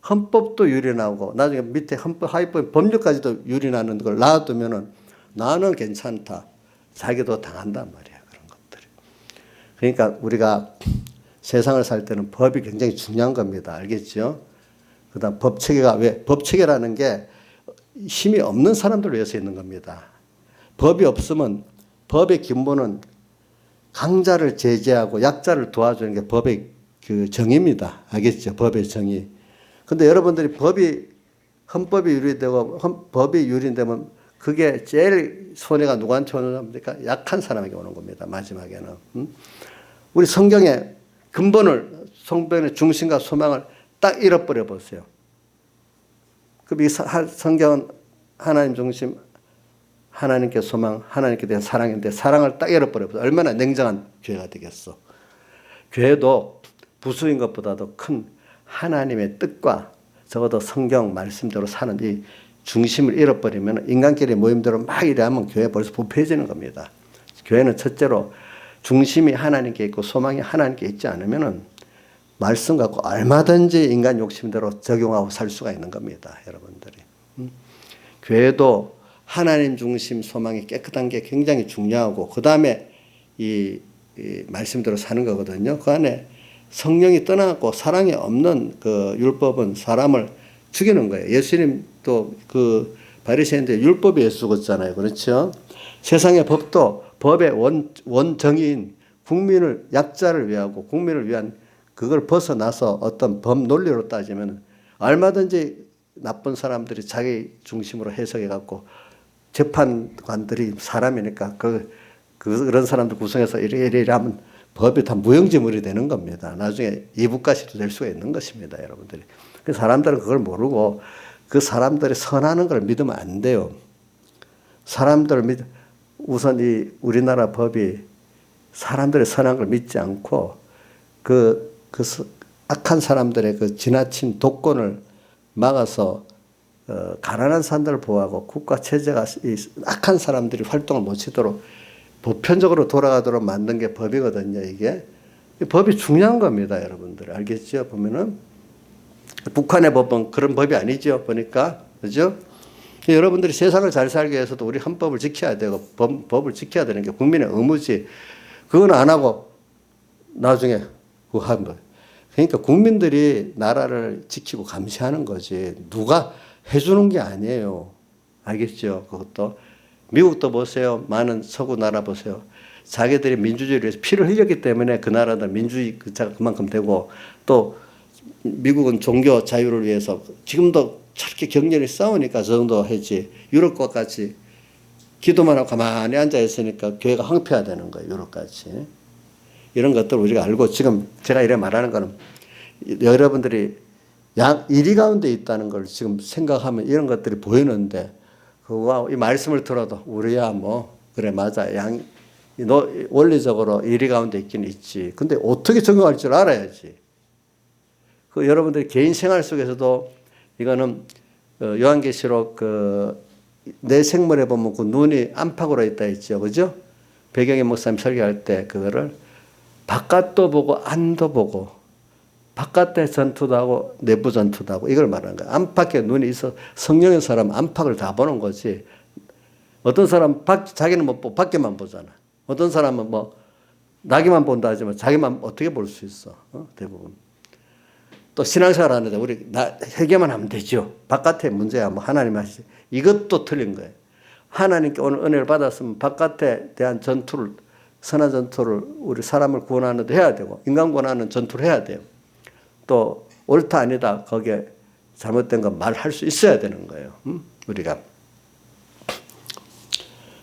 헌법도 유린하고 나중에 밑에 헌법, 하위법, 법률까지도 유린하는 걸 놔두면은 나는 괜찮다. 자기도 당한단 말이야. 그런 것들이. 그러니까 우리가 세상을 살 때는 법이 굉장히 중요한 겁니다. 알겠죠? 그 다음 법체계가 왜? 법체계라는 게 힘이 없는 사람들을 위해서 있는 겁니다. 법이 없으면 법의 기본은 강자를 제재하고 약자를 도와주는 게 법의 그 정의입니다. 알겠죠? 법의 정의. 근데 여러분들이 헌법이 유리되고 법이 유린되면 그게 제일 손해가 누구한테 오는 겁니까? 약한 사람에게 오는 겁니다. 마지막에는. 우리 성경의 근본을, 성경의 중심과 소망을 딱 잃어버려 보세요. 그럼 이 성경은 하나님 중심, 하나님께 소망, 하나님께 대한 사랑인데 사랑을 딱 잃어버려 보세요. 얼마나 냉정한 교회가 되겠어. 교회도 부수인 것보다도 큰 하나님의 뜻과 적어도 성경 말씀대로 사는 이 중심을 잃어버리면 인간끼리 모임대로 막 이래하면 교회 벌써 부패해지는 겁니다. 교회는 첫째로 중심이 하나님께 있고 소망이 하나님께 있지 않으면은 말씀 갖고 얼마든지 인간 욕심대로 적용하고 살 수가 있는 겁니다. 여러분들이. 교회도 하나님 중심 소망이 깨끗한 게 굉장히 중요하고 그 다음에 이 말씀대로 사는 거거든요. 그 안에 성령이 떠나고 사랑이 없는 그 율법은 사람을 죽이는 거예요. 예수님도 그 바리새인들 율법이 예수 죽었잖아요. 그렇죠? 세상의 법도 법의 원정의인 국민을 약자를 위하고 국민을 위한 그걸 벗어나서 어떤 법 논리로 따지면 얼마든지 나쁜 사람들이 자기 중심으로 해석해 갖고 재판관들이 사람이니까 그런 사람들 구성해서 이래 하면 법이 다 무용지물이 되는 겁니다. 나중에 이북가시도 될 수가 있는 것입니다. 여러분들이. 그 사람들은 그걸 모르고 그 사람들이 선하는 걸 믿으면 안 돼요. 우선 이 우리나라 법이 사람들의 선한 걸 믿지 않고 그 악한 사람들의 그 지나친 독권을 막아서 가난한 사람들을 보호하고 국가 체제가 이 악한 사람들이 활동을 못 치도록 보편적으로 돌아가도록 만든 게 법이거든요. 이게 법이 중요한 겁니다. 여러분들 알겠죠? 보면은 북한의 법은 그런 법이 아니죠. 보니까 그죠? 여러분들이 세상을 잘 살기 위해서도 우리 헌법을 지켜야 되고 법을 지켜야 되는 게 국민의 의무지. 그건 안 하고 나중에 그거 하는 거예요. 그러니까 국민들이 나라를 지키고 감시하는 거지 누가 해주는 게 아니에요. 알겠죠? 그것도 미국도 보세요. 많은 서구 나라 보세요. 자기들이 민주주의를 위해서 피를 흘렸기 때문에 그 나라는 민주주의 그만큼 되고 또 미국은 종교 자유를 위해서 지금도 저렇게 격렬히 싸우니까 저 정도 했지. 유럽과 같이 기도만 하고 가만히 앉아 있으니까 교회가 황폐화되는 거예요. 유럽같이. 이런 것들 우리가 알고 지금 제가 이래 말하는 거는 여러분들이 이리 가운데 있다는 걸 지금 생각하면 이런 것들이 보이는데 그거와 이 말씀을 들어도 우리야 뭐 그래 맞아 원리적으로 이리 가운데 있긴 있지. 근데 어떻게 적용할 줄 알아야지. 그 여러분들이 개인 생활 속에서도 이거는 요한계시록 내 생물에 보면 그 눈이 안팎으로 있다 했죠. 그죠? 배경의 목사님 설교할 때 그거를 바깥도 보고 안도 보고 바깥의 전투도 하고 내부 전투도 하고 이걸 말하는 거야. 안팎에 눈이 있어 성령의 사람 안팎을 다 보는 거지. 어떤 사람 자기는 못 보고 밖에만 보잖아. 어떤 사람은 뭐 나기만 본다 하지만 자기만 어떻게 볼 수 있어? 대부분. 또 신앙생활 하는데 우리 나 회개만 하면 되죠. 바깥에 문제야 뭐 하나님 하시지. 이것도 틀린 거예요. 하나님께 오늘 은혜를 받았으면 바깥에 대한 전투를 선한 전투를 우리 사람을 구원하는 데 해야 되고 인간 구원하는 전투를 해야 돼요. 또 옳다 아니다 거기에 잘못된 거 말할 수 있어야 되는 거예요. 우리가.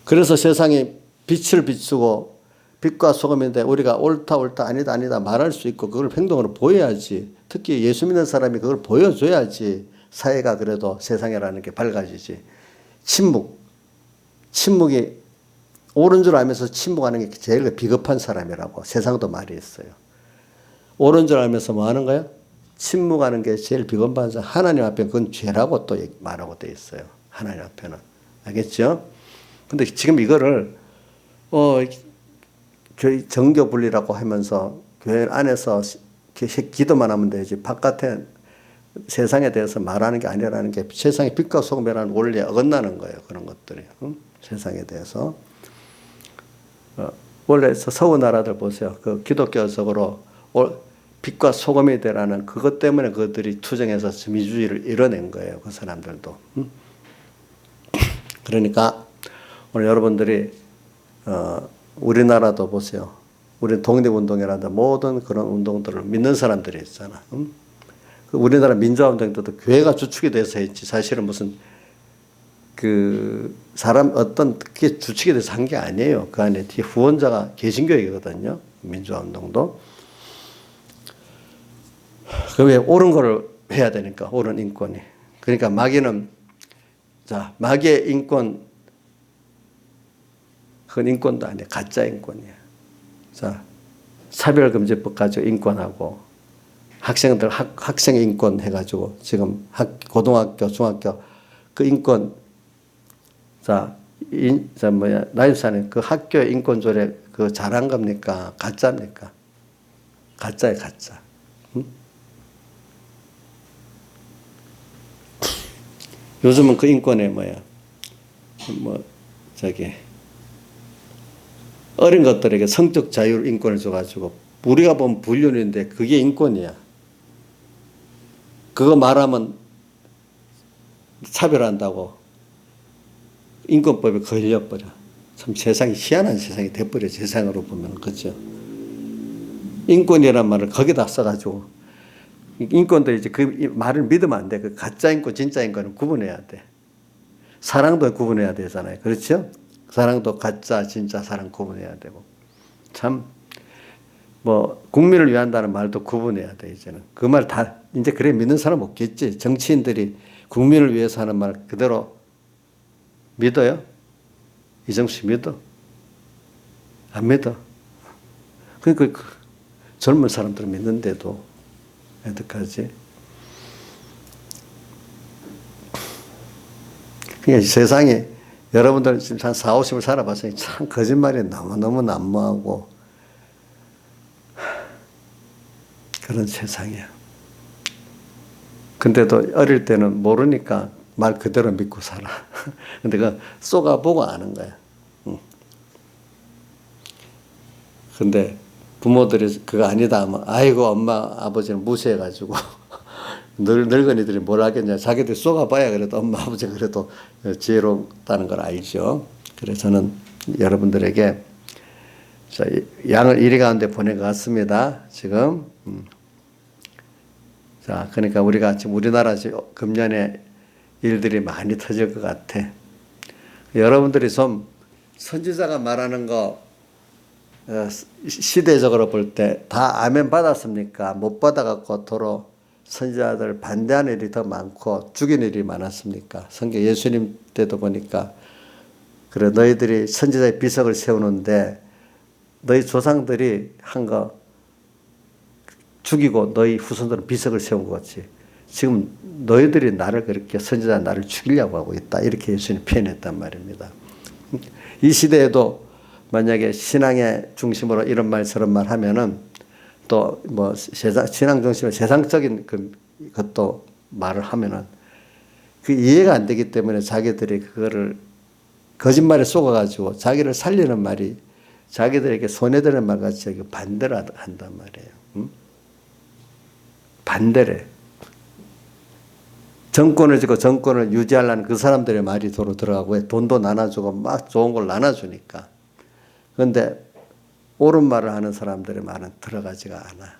그래서 세상에 빛을 비추고 빛과 소금인데 우리가 옳다 아니다 말할 수 있고 그걸 행동으로 보여야지. 특히 예수 믿는 사람이 그걸 보여줘야지 사회가 그래도 세상이라는 게 밝아지지. 침묵이 옳은 줄 알면서 침묵하는 게 제일 비겁한 사람이라고 세상도 말이 있어요. 옳은 줄 알면서 뭐 하는 거야? 침묵하는 게 제일 비겁한 사람. 하나님 앞에 그건 죄라고 또 말하고 돼 있어요. 하나님 앞에는. 알겠죠? 근데 지금 이거를 교회 정교 분리라고 하면서 교회 안에서 기도만 하면 되지 바깥에 세상에 대해서 말하는 게 아니라는 게 세상의 빛과 소금이라는 원리에 어긋나는 거예요. 그런 것들이. 세상에 대해서. 원래 서구 나라들 보세요. 그 기독교적으로 빛과 소금이 되라는 그것 때문에 그들이 투쟁해서 민주주의를 이뤄낸 거예요. 그 사람들도. 그러니까 오늘 여러분들이 우리나라도 보세요. 우리 독립운동이라든가 모든 그런 운동들을 믿는 사람들이 있잖아. 우리나라 민주화운동 때도 교회가 주축이 돼서 했지. 사실은 무슨 그 사람 어떤 게 주축이 돼서 한 게 아니에요. 그 안에 뒤에 후원자가 개신교이거든요. 민주화운동도. 그 왜 옳은 거를 해야 되니까 옳은 인권이. 그러니까 마귀는 마귀의 인권 그건 인권도 아니야. 가짜 인권이야. 차별금지법 가지고 인권하고 학생들 학생 인권 해가지고 지금 고등학교 중학교 그 인권 나이프사는 그 학교의 인권 조례 그 잘한 겁니까? 가짜입니까? 가짜야 가짜. 요즘은 그 인권에 어린 것들에게 성적 자유 인권을 줘가지고 우리가 보면 불륜인데 그게 인권이야. 그거 말하면 차별한다고 인권법에 걸려버려. 참 세상이 희한한 세상이 돼버려. 세상으로 보면 그렇죠. 인권이란 말을 거기다 써가지고 인권도 이제 그 말을 믿으면 안 돼. 그 가짜 인권 진짜 인권은 구분해야 돼. 사랑도 구분해야 되잖아요. 그렇죠? 사랑도 가짜 진짜 사랑 구분해야 되고 참 국민을 위한다는 말도 구분해야 돼. 이제는 그 말 다 이제 그래 믿는 사람 없겠지. 정치인들이 국민을 위해서 하는 말 그대로 믿어요? 이정수 믿어? 안 믿어? 그러니까 젊은 사람들은 믿는데도 어떡하지? 그러니까 세상에 여러분들 지금 한 4, 50을 살아봤으니 참 거짓말이 너무너무 난무하고 그런 세상이야. 근데도 어릴 때는 모르니까 말 그대로 믿고 살아. 근데 그 쏘가보고 아는 거야. 근데 부모들이 그거 아니다 하면 아이고 엄마 아버지는 무시해가지고 늙은이들이 뭘 하겠냐. 자기들 쏘가봐야 그래도 엄마 아버지가 그래도 지혜롭다는 걸 알죠. 그래서 저는 여러분들에게 양을 이리 가운데 보낸 것 같습니다. 지금. 그러니까 우리가 지금 우리나라 지금 금년에 일들이 많이 터질 것 같아. 여러분들이 좀 선지자가 말하는 거 시대적으로 볼 때 다 아멘 받았습니까? 못 받아갖고 도로 선지자들 반대하는 일이 더 많고 죽인 일이 많았습니까? 성경 예수님 때도 보니까 그래 너희들이 선지자의 비석을 세우는데 너희 조상들이 한 거 죽이고 너희 후손들은 비석을 세운 것 같이 지금 너희들이 나를 그렇게 선지자 나를 죽이려고 하고 있다. 이렇게 예수님 표현했단 말입니다. 이 시대에도 만약에 신앙의 중심으로 이런 말 저런 말 하면은 또 신앙 중심으로 세상적인 것도 말을 하면은 그 이해가 안 되기 때문에 자기들이 그거를 거짓말에 속아가지고 자기를 살리는 말이 자기들에게 손해되는 말같이 반대를 한단 말이에요. 응? 반대래. 정권을 지고 정권을 유지하려는 그 사람들의 말이 도로 들어가고 돈도 나눠주고 막 좋은 걸 나눠주니까. 그런데 옳은 말을 하는 사람들의 말은 들어가지가 않아.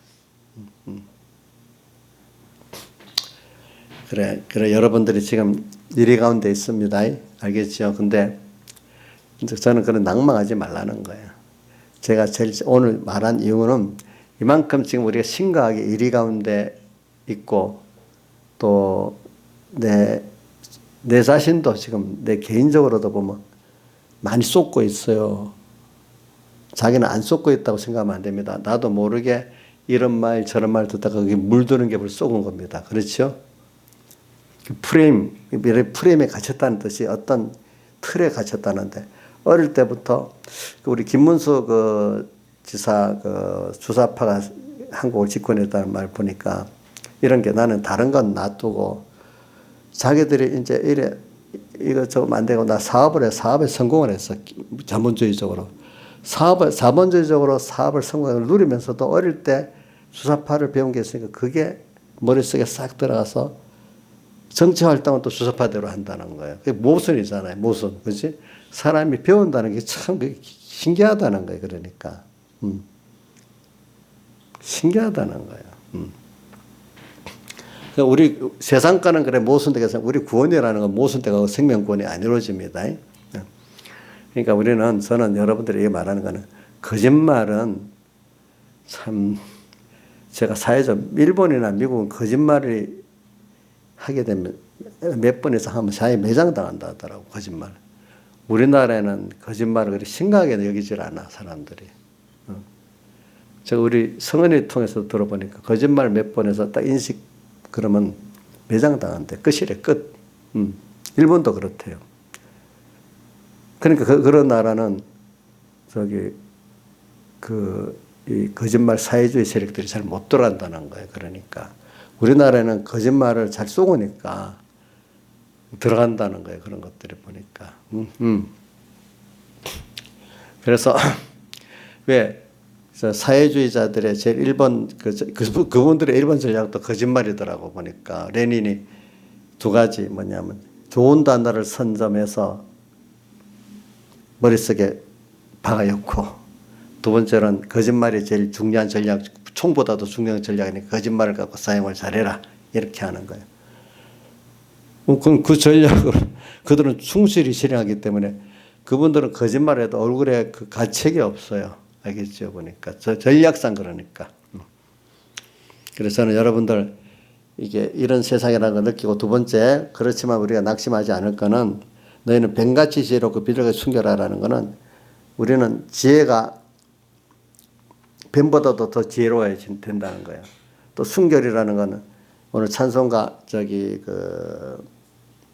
그래 여러분들이 지금 이리 가운데 있습니다. 알겠죠? 근데 저는 그런 낭망하지 말라는 거예요. 제가 제일 오늘 말한 이유는 이만큼 지금 우리가 심각하게 이리 가운데 있고 또 내 자신도 지금 내 개인적으로도 보면 많이 쏟고 있어요. 자기는 안 쏟고 있다고 생각하면 안 됩니다. 나도 모르게 이런 말 저런 말 듣다가 그게 물드는 게 벌써 쏟은 겁니다. 그렇죠? 프레임에 갇혔다는 뜻이 어떤 틀에 갇혔다는데 어릴 때부터 우리 김문수 그 지사 그 주사파가 한국을 집권했다는 말 보니까 이런 게 나는 다른 건 놔두고 자기들이 이제 이거 저거 안 되고 나 사업에 성공을 했어. 자본주의적으로. 자본주의적으로 사업을 성공을 누리면서도 어릴 때 주사파를 배운 게 있으니까 그게 머릿속에 싹 들어가서 정치 활동은 또 주사파대로 한다는 거예요. 그게 모순이잖아요. 모순. 그렇지? 사람이 배운다는 게 참 신기하다는 거예요. 그러니까. 신기하다는 거예요. 우리 세상과는 그래 모순되겠어. 우리 구원이라는 건 모순되고 생명구원이 안 이루어집니다. 그러니까 저는 여러분들에게 말하는 거는 거짓말은 참 제가 사회적 일본이나 미국은 거짓말을 하게 되면 몇 번에서 하면 사회 매장당한다 하더라고. 거짓말. 우리나라에는 거짓말을 그렇게 심각하게 여기질 않아 사람들이. 제가 우리 성은이 통해서 들어보니까 거짓말 몇 번에서 딱 인식 그러면 매장당한대. 끝이래 끝. 일본도 그렇대요. 그러니까 그런 나라는 이 거짓말 사회주의 세력들이 잘 못 들어간다는 거예요. 그러니까 우리나라에는 거짓말을 잘 쏘고니까 들어간다는 거예요. 그런 것들을 보니까. 그래서 왜 사회주의자들의 제일 1번 그분들의 1번 전략도 거짓말이더라고 보니까. 레닌이 두 가지 뭐냐면 좋은 단어를 선점해서 머릿속에 박아놓고, 두 번째는 거짓말이 제일 중요한 전략, 총보다도 중요한 전략이니까 거짓말을 갖고 사용을 잘해라 이렇게 하는 거예요. 그럼 그 전략을 그들은 충실히 실행하기 때문에 그분들은 거짓말해도 얼굴에 그 가책이 없어요. 알겠죠? 보니까 전략상 그러니까. 그래서 저는 여러분들 이게 이런 세상이라는 걸 느끼고, 두 번째, 그렇지만 우리가 낙심하지 않을 거는, 너희는 뱀같이 지혜롭고 비둘기 순결하라는 거는, 우리는 지혜가 뱀보다도 더 지혜로워야 된다는 거예요. 또 순결이라는 거는 오늘 찬송가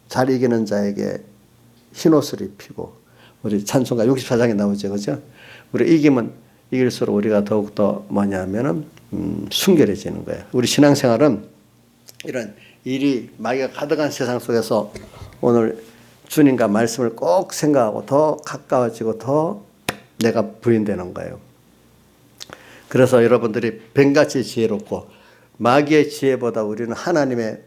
잘 이기는 자에게 흰옷을 입히고, 우리 찬송가 64장에 나오죠. 그죠? 우리 이기면 이길수록 우리가 더욱더 뭐냐면은 순결해지는 거예요. 우리 신앙생활은 이런 일이 마귀가 가득한 세상 속에서 오늘 주님과 말씀을 꼭 생각하고 더 가까워지고 더 내가 부인되는 거예요. 그래서 여러분들이 뱀같이 지혜롭고, 마귀의 지혜보다 우리는 하나님의,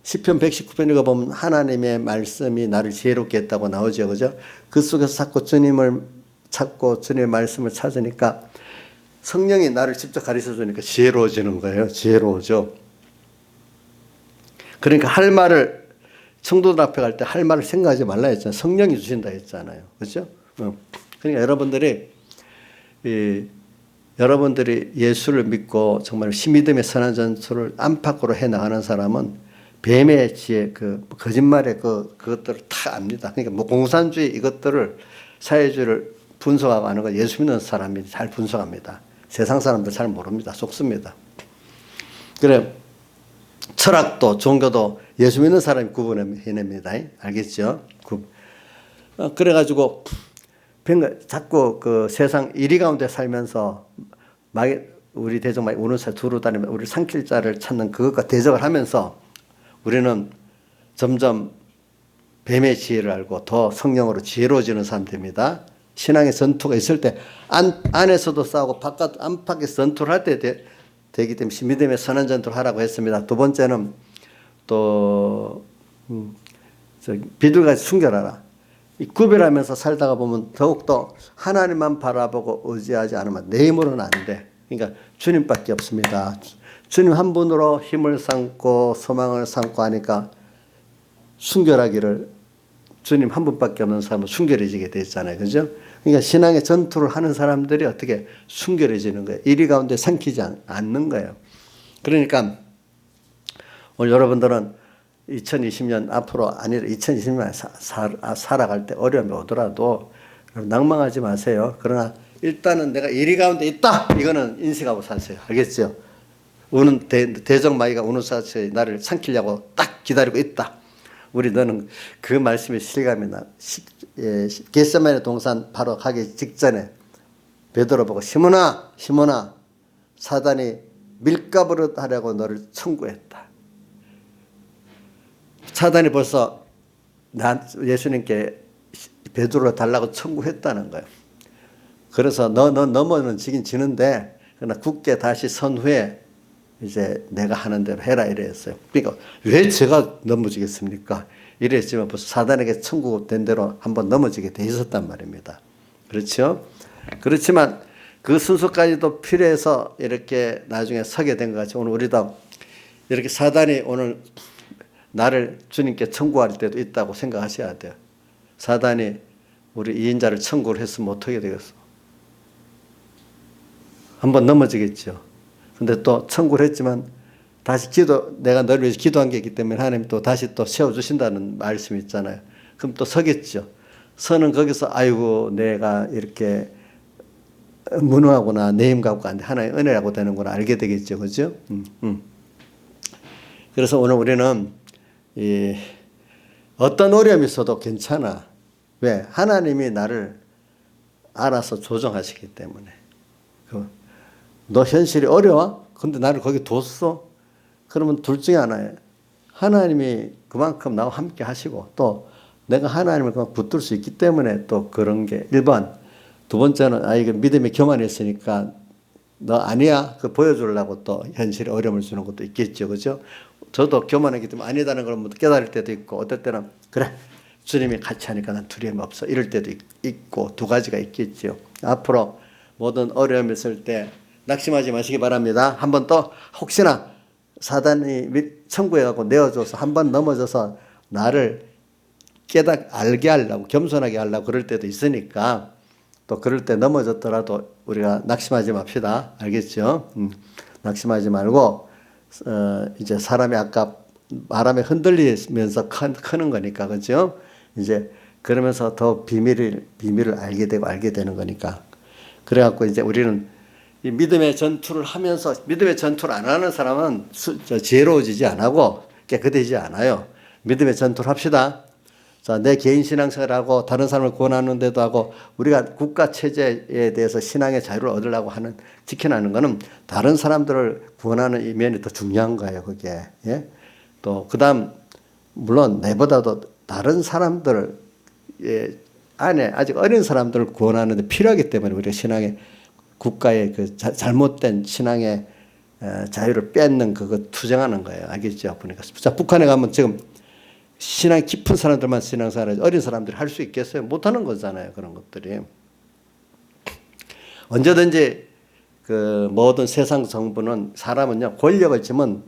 시편 119편 읽어보면 하나님의 말씀이 나를 지혜롭게 했다고 나오죠. 그죠? 그 속에서 자꾸 주님을 찾고 주님의 말씀을 찾으니까 성령이 나를 직접 가르쳐 주니까 지혜로워지는 거예요. 지혜로워져. 그러니까 할 말을, 성도들 앞에 갈 때 할 말을 생각하지 말라 했잖아요. 성령이 주신다 했잖아요. 그렇죠? 그러니까 여러분들이 예수를 믿고 정말 신믿음의 선한 전투를 안팎으로 해나가는 사람은 뱀의 지혜, 거짓말의 그것들을 다 압니다. 그러니까 공산주의 이것들을, 사회주의를 분석하고 하는 거 예수 믿는 사람이 잘 분석합니다. 세상 사람들 잘 모릅니다. 속습니다. 그래, 철학도 종교도 예수 믿는 사람이 구분해냅니다. 알겠죠? 그래가지고 자꾸 세상 이리 가운데 살면서 우리 대적마귀 우는 새 두루 다니면 우리 삼킬 자를 찾는 그것과 대적을 하면서 우리는 점점 뱀의 지혜를 알고 더 성령으로 지혜로워지는 사람 됩니다. 신앙의 전투가 있을 때 안에서도 싸우고 바깥 안팎에서 전투를 할 때 되기 때문에 믿음의 선한 전투를 하라고 했습니다. 두 번째는 또 비둘기같이 순결하라. 이 구별하면서 살다가 보면 더욱더 하나님만 바라보고 의지하지 않으면 내 힘으로는 안 돼. 그러니까 주님밖에 없습니다. 주님 한 분으로 힘을 삼고 소망을 삼고 하니까 순결하기를 주님 한 분밖에 없는 사람은 순결해지게 되잖아요. 그죠? 그러니까 신앙의 전투를 하는 사람들이 어떻게 순결해지는 거예요. 이리 가운데 삼키지 않는 거예요. 그러니까 오늘 여러분들은 2020년 앞으로 아니라 2020년 살아갈 때 어려움이 오더라도 낭망하지 마세요. 그러나 일단은 내가 이리 가운데 있다. 이거는 인식하고 사세요. 알겠죠? 우는 대적마귀가 우는 사체에 나를 삼키려고 딱 기다리고 있다. 우리 너는 그 말씀의 실감이 나. 겟세마네 동산 바로 가기 직전에 베드로 보고 시몬아 사단이 밀가부를 하려고 너를 청구했다. 사단이 벌써 예수님께 베드로를 달라고 청구했다는 거예요. 그래서 너 넘어는 지긴 지는데 그러나 굳게 다시 선 후에 이제 내가 하는 대로 해라 이랬어요. 그러니까 왜 제가 넘어지겠습니까? 이랬지만 벌써 사단에게 청구된 대로 한번 넘어지게 돼 있었단 말입니다. 그렇죠? 그렇지만 그 순서까지도 필요해서 이렇게 나중에 서게 된 것 같이 오늘 우리도 이렇게 사단이 오늘 나를 주님께 청구할 때도 있다고 생각하셔야 돼요. 사단이 우리 이인자를 청구를 했으면 어떻게 되겠어? 한번 넘어지겠죠. 근데 또 청구를 했지만 다시 내가 너를 위해서 기도한 게 있기 때문에 하나님 또 다시 또 세워주신다는 말씀이 있잖아요. 그럼 또 서겠죠. 서는 거기서 아이고 내가 이렇게 무능하구나 내 힘 갖고 안 돼. 하나의 은혜라고 되는구나 알게 되겠죠. 그죠? 그래서 오늘 우리는 어떤 어려움이 있어도 괜찮아. 왜? 하나님이 나를 알아서 조정하시기 때문에. 너 현실이 어려워? 근데 나를 거기 뒀어? 그러면 둘 중에 하나예요. 하나님이 그만큼 나와 함께 하시고 또 내가 하나님을 그만 붙들 수 있기 때문에 또 그런 게 1번. 두 번째는 이거 믿음이 교만했으니까 너 아니야? 그 보여주려고 또 현실에 어려움을 주는 것도 있겠죠. 그죠? 저도 교만하기 때문에 아니다는 걸 깨달을 때도 있고 어떨 때는 그래 주님이 같이 하니까 난 두려움이 없어 이럴 때도 있고 두 가지가 있겠죠. 앞으로 모든 어려움이 있을 때 낙심하지 마시기 바랍니다. 한번 또 혹시나 사단이 청구해갖고 내어줘서 한번 넘어져서 나를 알게 하려고 겸손하게 하려고 그럴 때도 있으니까 또 그럴 때 넘어졌더라도 우리가 낙심하지 맙시다. 알겠죠? 낙심하지 말고 이제 사람이 아까 바람에 흔들리면서 크는 거니까 그죠? 이제 그러면서 더 비밀을 알게 되는 거니까 그래갖고 이제 우리는 이 믿음의 전투를 하면서 믿음의 전투를 안 하는 사람은 지혜로워지지 않고 깨끗해지지 않아요. 믿음의 전투를 합시다. 자, 내 개인 신앙생활하고 다른 사람을 구원하는데도 하고 우리가 국가 체제에 대해서 신앙의 자유를 얻으려고 지켜나는 거는 다른 사람들을 구원하는 이 면이 더 중요한 거예요. 그게. 예? 또 그다음 물론 내보다도 다른 사람들 안에 아직 어린 사람들을 구원하는 데 필요하기 때문에 우리가 신앙의 국가의 그 잘못된 신앙의 자유를 뺏는 그거 투쟁하는 거예요. 알겠죠? 보니까. 자, 북한에 가면 지금 신앙이 깊은 사람들만 신앙생활을 어린 사람들이 할 수 있겠어요? 못하는 거잖아요. 그런 것들이. 언제든지 그 모든 세상 정부는 사람은요 권력을 지면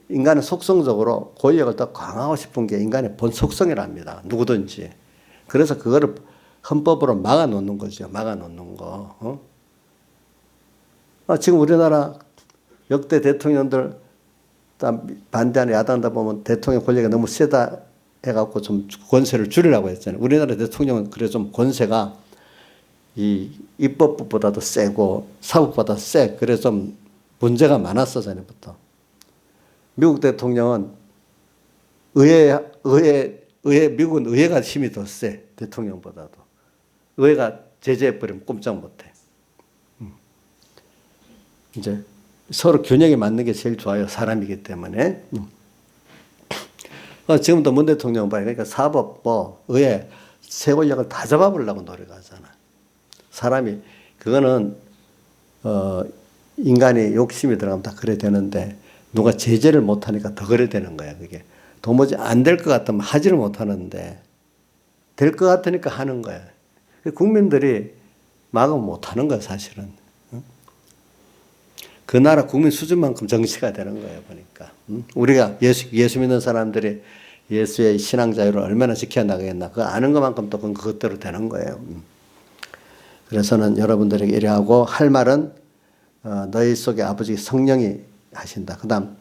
인간은 속성적으로 권력을 더 강화하고 싶은 게 인간의 본 속성이랍니다. 누구든지. 그래서 그거를 헌법으로 막아놓는 거죠. 막아놓는 거. 지금 우리나라 역대 대통령들 반대하는 야당다 보면 대통령 권력이 너무 세다 해갖고 좀 권세를 줄이라고 했잖아요. 우리나라 대통령은 그래 좀 권세가 이 입법부보다도 세고 사법보다 세. 그래서 좀 문제가 많았어 전에부터. 미국 대통령은 미국은 의회가 힘이 더 세. 대통령보다도. 의회가 제재해버리면 꼼짝 못해. 이제 서로 균형이 맞는 게 제일 좋아요. 사람이기 때문에. 지금도 문 대통령 봐요. 그러니까 사법, 의회, 세 권력을 다 잡아보려고 노력하잖아. 사람이 그거는 인간이 욕심이 들어가면 다 그래 되는데 누가 제재를 못하니까 더 그래 되는 거야. 그게 도무지 안 될 것 같으면 하지를 못하는데 될 것 같으니까 하는 거야. 국민들이 막으면 못하는 거야 사실은. 그 나라 국민 수준만큼 정치가 되는 거예요 보니까. 우리가 예수 믿는 사람들이 예수의 신앙 자유를 얼마나 지켜나가겠나 그거 아는 것만큼 또 그것대로 되는 거예요. 그래서는 여러분들에게 이래하고 할 말은 너희 속에 아버지 성령이 하신다. 그 다음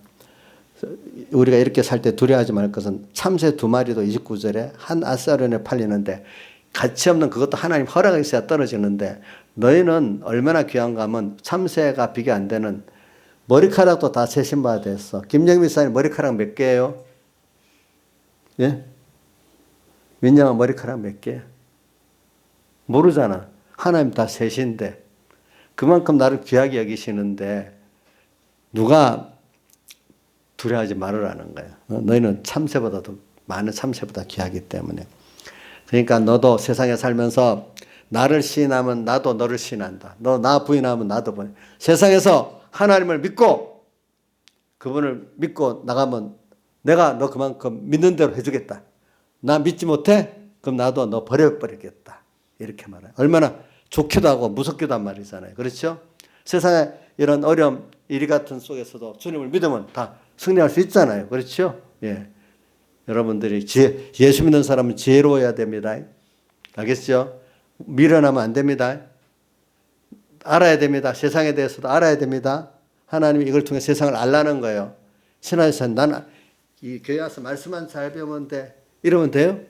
우리가 이렇게 살 때 두려워하지 말 것은 참새 2마리도 29절에 한 아사론에 팔리는데 가치 없는 그것도 하나님 허락이 있어야 떨어지는데 너희는 얼마나 귀한가 하면 참새가 비교 안 되는 머리카락도 다 세신받아 됐어. 김영미 사님 머리카락 몇 개예요? 예? 민영아 머리카락 몇 개야? 모르잖아. 하나님 다 세신데 그만큼 나를 귀하게 여기시는데 누가 두려워하지 말으라는 거야. 너희는 참새보다도 많은 참새보다 귀하기 때문에. 그러니까 너도 세상에 살면서 나를 시인하면 나도 너를 시인한다. 너 나 부인하면 나도 부인. 세상에서 하나님을 믿고 그분을 믿고 나가면 내가 너 그만큼 믿는 대로 해주겠다. 나 믿지 못해? 그럼 나도 너 버려버리겠다. 이렇게 말해요. 얼마나 좋기도 하고 무섭기도 한 말이잖아요. 그렇죠? 세상에 이런 어려움, 이리 같은 속에서도 주님을 믿으면 다 승리할 수 있잖아요. 그렇죠? 예. 여러분들이 예수 믿는 사람은 지혜로워야 됩니다. 알겠죠? 미련하면 안 됩니다. 알아야 됩니다. 세상에 대해서도 알아야 됩니다. 하나님이 이걸 통해 세상을 알라는 거예요. 신앙에서 나는 이 교회 와서 말씀만 잘 배우면 돼. 이러면 돼요?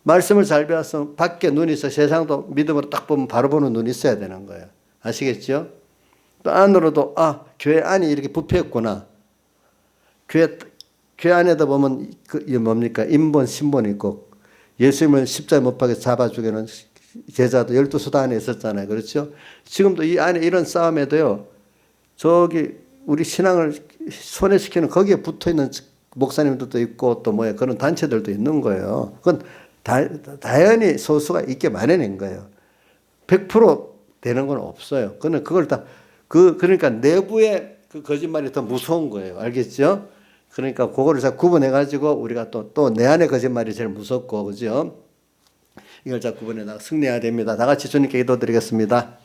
말씀을 잘 배워서 밖에 눈이 있어 세상도 믿음으로 딱 보면 바로 보는 눈이 있어야 되는 거예요. 아시겠죠? 또 안으로도 교회 안이 이렇게 부패했구나. 교회 안에도 보면 이게 뭡니까? 인본, 신본이 있고 예수님을 십자가에 못 박혀 잡아 죽이는 제자도 12수도 안에 있었잖아요. 그렇죠? 지금도 이 안에 이런 싸움에도요. 저기 우리 신앙을 손해시키는 거기에 붙어있는 목사님들도 있고 또 뭐야 그런 단체들도 있는 거예요. 그건 다연히 소수가 있게 마련인 거예요. 100% 되는 건 없어요. 그걸 다 그러니까 내부의 그 거짓말이 더 무서운 거예요. 알겠죠? 그러니까 그거를 잘 구분해 가지고 우리가 또 내 안의 거짓말이 제일 무섭고 그죠? 이걸 잘 구분해 승리해야 됩니다. 다 같이 주님께 기도드리겠습니다.